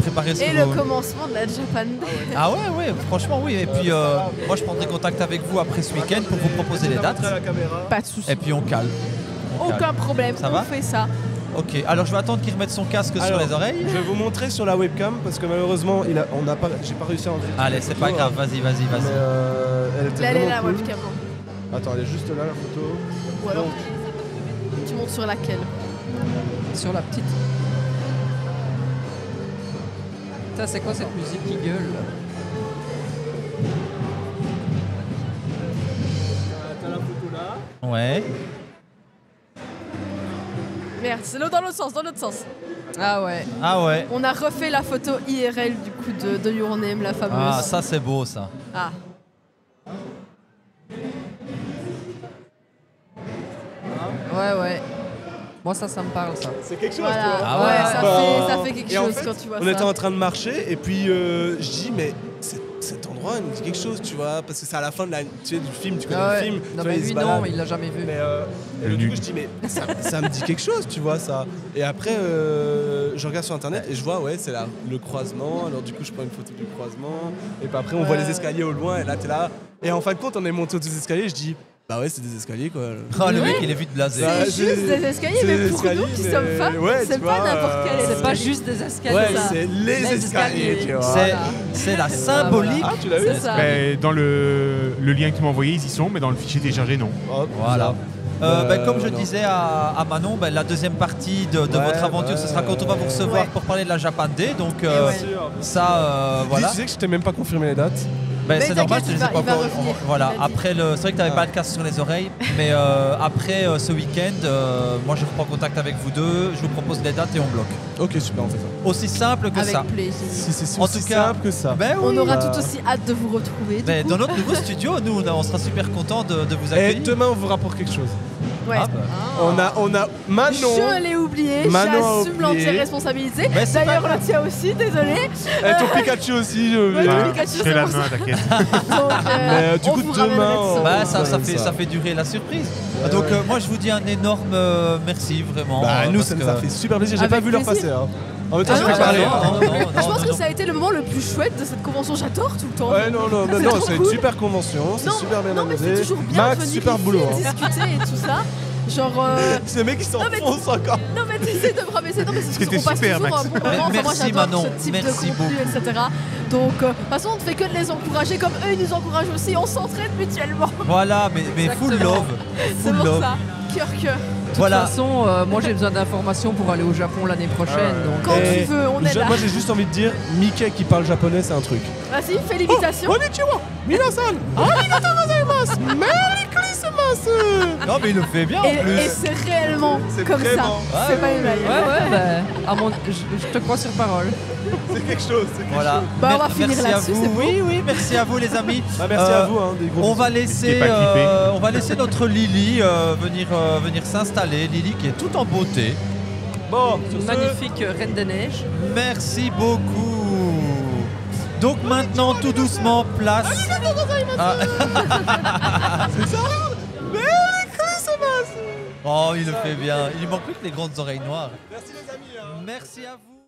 préparez ce Et que le vous- commencement de la Japan Day. Ah ouais, franchement oui. Et puis moi je prendrai contact avec vous après ce week-end pour vous proposer les dates. Pas de soucis. Et puis on cale. Aucun problème, Ça on va fait ça. Ok, alors je vais attendre qu'il remette son casque sur Alors, les oreilles. Je vais vous montrer sur la webcam parce que malheureusement, j'ai pas réussi à enlever. Allez, c'est pas grave, vas-y. Mais elle était Là, elle est vraiment là, cool. webcam. Attends, elle est juste là la photo. Ou alors tu montes sur laquelle? Sur la petite. Putain, c'est quoi cette musique qui gueule là? T'as la photo là. Ouais. Merde, c'est dans l'autre sens, Ah ouais. Ah ouais. On a refait la photo IRL du coup de Your Name, la fameuse. Ah, ça c'est beau ça. Ah. Ouais. Moi ça me parle ça. C'est quelque chose, Voilà, tu vois. Ah ouais, ouais. ça fait quelque Et en chose fait, quand tu vois on ça. était en train de marcher et puis je dis mais cet endroit il me dit quelque chose, tu vois, parce que c'est à la fin de du film, tu connais Ah le ouais. film. Non tu vois, mais il se lui balade. non, il l'a jamais vu. Mais et du coup je dis mais ça me dit quelque chose, tu vois ça. Et après je regarde sur internet et je vois ouais c'est là le croisement. Alors du coup je prends une photo du croisement et puis après on voit les escaliers au loin et là t'es là. Et en fin de compte on est monté aux escaliers. Je dis bah ouais c'est des escaliers quoi. Oh, le Oui. mec il est vite blasé. Ça, C'est juste des escaliers, c'est mais des pour escaliers, nous qui mais- sommes femmes, ouais, c'est tu pas vois, n'importe quel c'est escalier. pas juste des escaliers. Ouais ça. c'est les escaliers tu vois. C'est la symbolique. Ah tu l'as vu? C'est ça. Ben, dans le lien que tu m'as envoyé, ils y sont, mais dans le fichier téléchargé, non. Oh, Voilà. Comme je non. disais à Manon, la deuxième partie de votre aventure, ce sera quand on va vous recevoir Ouais. pour parler de la Japan Day. Donc ouais. Sûr. ça, voilà. Tu sais que je t'ai même pas confirmé les dates. Ben, Mais c'est normal, t'inquiète, je te les ai pas il va encore. revenir, Voilà, il a dit. après c'est vrai que t'avais pas le casque sur les oreilles, mais après ce week-end, moi je reprends contact avec vous deux, je vous propose les dates et on bloque. Ok, super, on fait ça. Aussi simple que Avec ça. plaisir. Si c'est En aussi tout cas, simple que ça. Ben oui. On aura bah. tout aussi hâte de vous retrouver. du Ben, coup. dans notre nouveau studio, nous on sera super contents de vous Et accueillir. demain, on vous rapporte quelque chose. Ouais. Ah, bah. On a Manon. Je l'ai oublié, Manon a j'assume oublié. l'entière responsabilité. Mais c'est D'ailleurs, pas la tienne aussi, désolé. Et ton Pikachu aussi. Ouais, Bah, Pikachu, je c'est fais la pour main, ça. t'inquiète. Donc, Mais, du on coup, vous demain, ramènerait tout ça. Bah, ça, ça fait durer la surprise. Ouais, Donc ouais. moi je vous dis un énorme merci vraiment. Bah, nous, parce ça nous que- a fait super plaisir. J'ai Avec pas vu l'heure plaisir. passer. Hein. En même temps, Ah je non, vais parler. j'adore. hein. Je pense que ça a été le moment le plus chouette de cette convention. J'adore tout le temps. Ouais, non, C'est non, trop c'est une cool. super convention. C'est Non, super bien non, mais c'est amusé. toujours bien de Max, venir super ici boulot. et Hein. discuter et tout ça. Genre, C'est mec qui Non, s'enfonce encore. non mais t'essaies de me rabaisser, non mais c'est C'était qu'on passe super, toujours Max. un bon moment. Enfin, moi Merci, j'adore Manon. ce type Merci de contenu, beaucoup. etc. Donc, de toute façon, on ne fait que de les encourager comme eux ils nous encouragent aussi. On s'entraide mutuellement. Voilà, mais full Exactement. love. C'est Full pour love. ça. Cœur. De toute Voilà. façon, moi j'ai besoin d'informations pour aller au Japon l'année prochaine. Donc, Quand Et tu veux, on est là. Moi, j'ai juste envie de dire, Mickey qui parle japonais, c'est un truc. Vas-y, fais l'imitation. Konnichiwa, minasan, arigatou gozaimasu, Merry Christmas. Non mais il le fait bien en Et plus. c'est réellement C'est comme ça. vraiment- C'est pas une blague. ouais, bah, je te crois sur parole. C'est quelque chose. C'est quelque Voilà. chose. Bah, on va finir merci à là-dessus, vous. c'est beau. Oui, merci à vous les amis. Bah, merci à vous, hein, des gros On va N'hésitez laisser, pas à clipper. on va laisser notre Lily venir s'installer. Lily qui est toute en beauté. Bon, sur Une ce, magnifique reine des neiges. Merci beaucoup. Donc maintenant, tout doucement, place. Ah. c'est ça. Merry Christmas. Oh, il le fait bien. Il lui manque plus que les grandes oreilles noires. Merci les amis. hein. Merci à vous.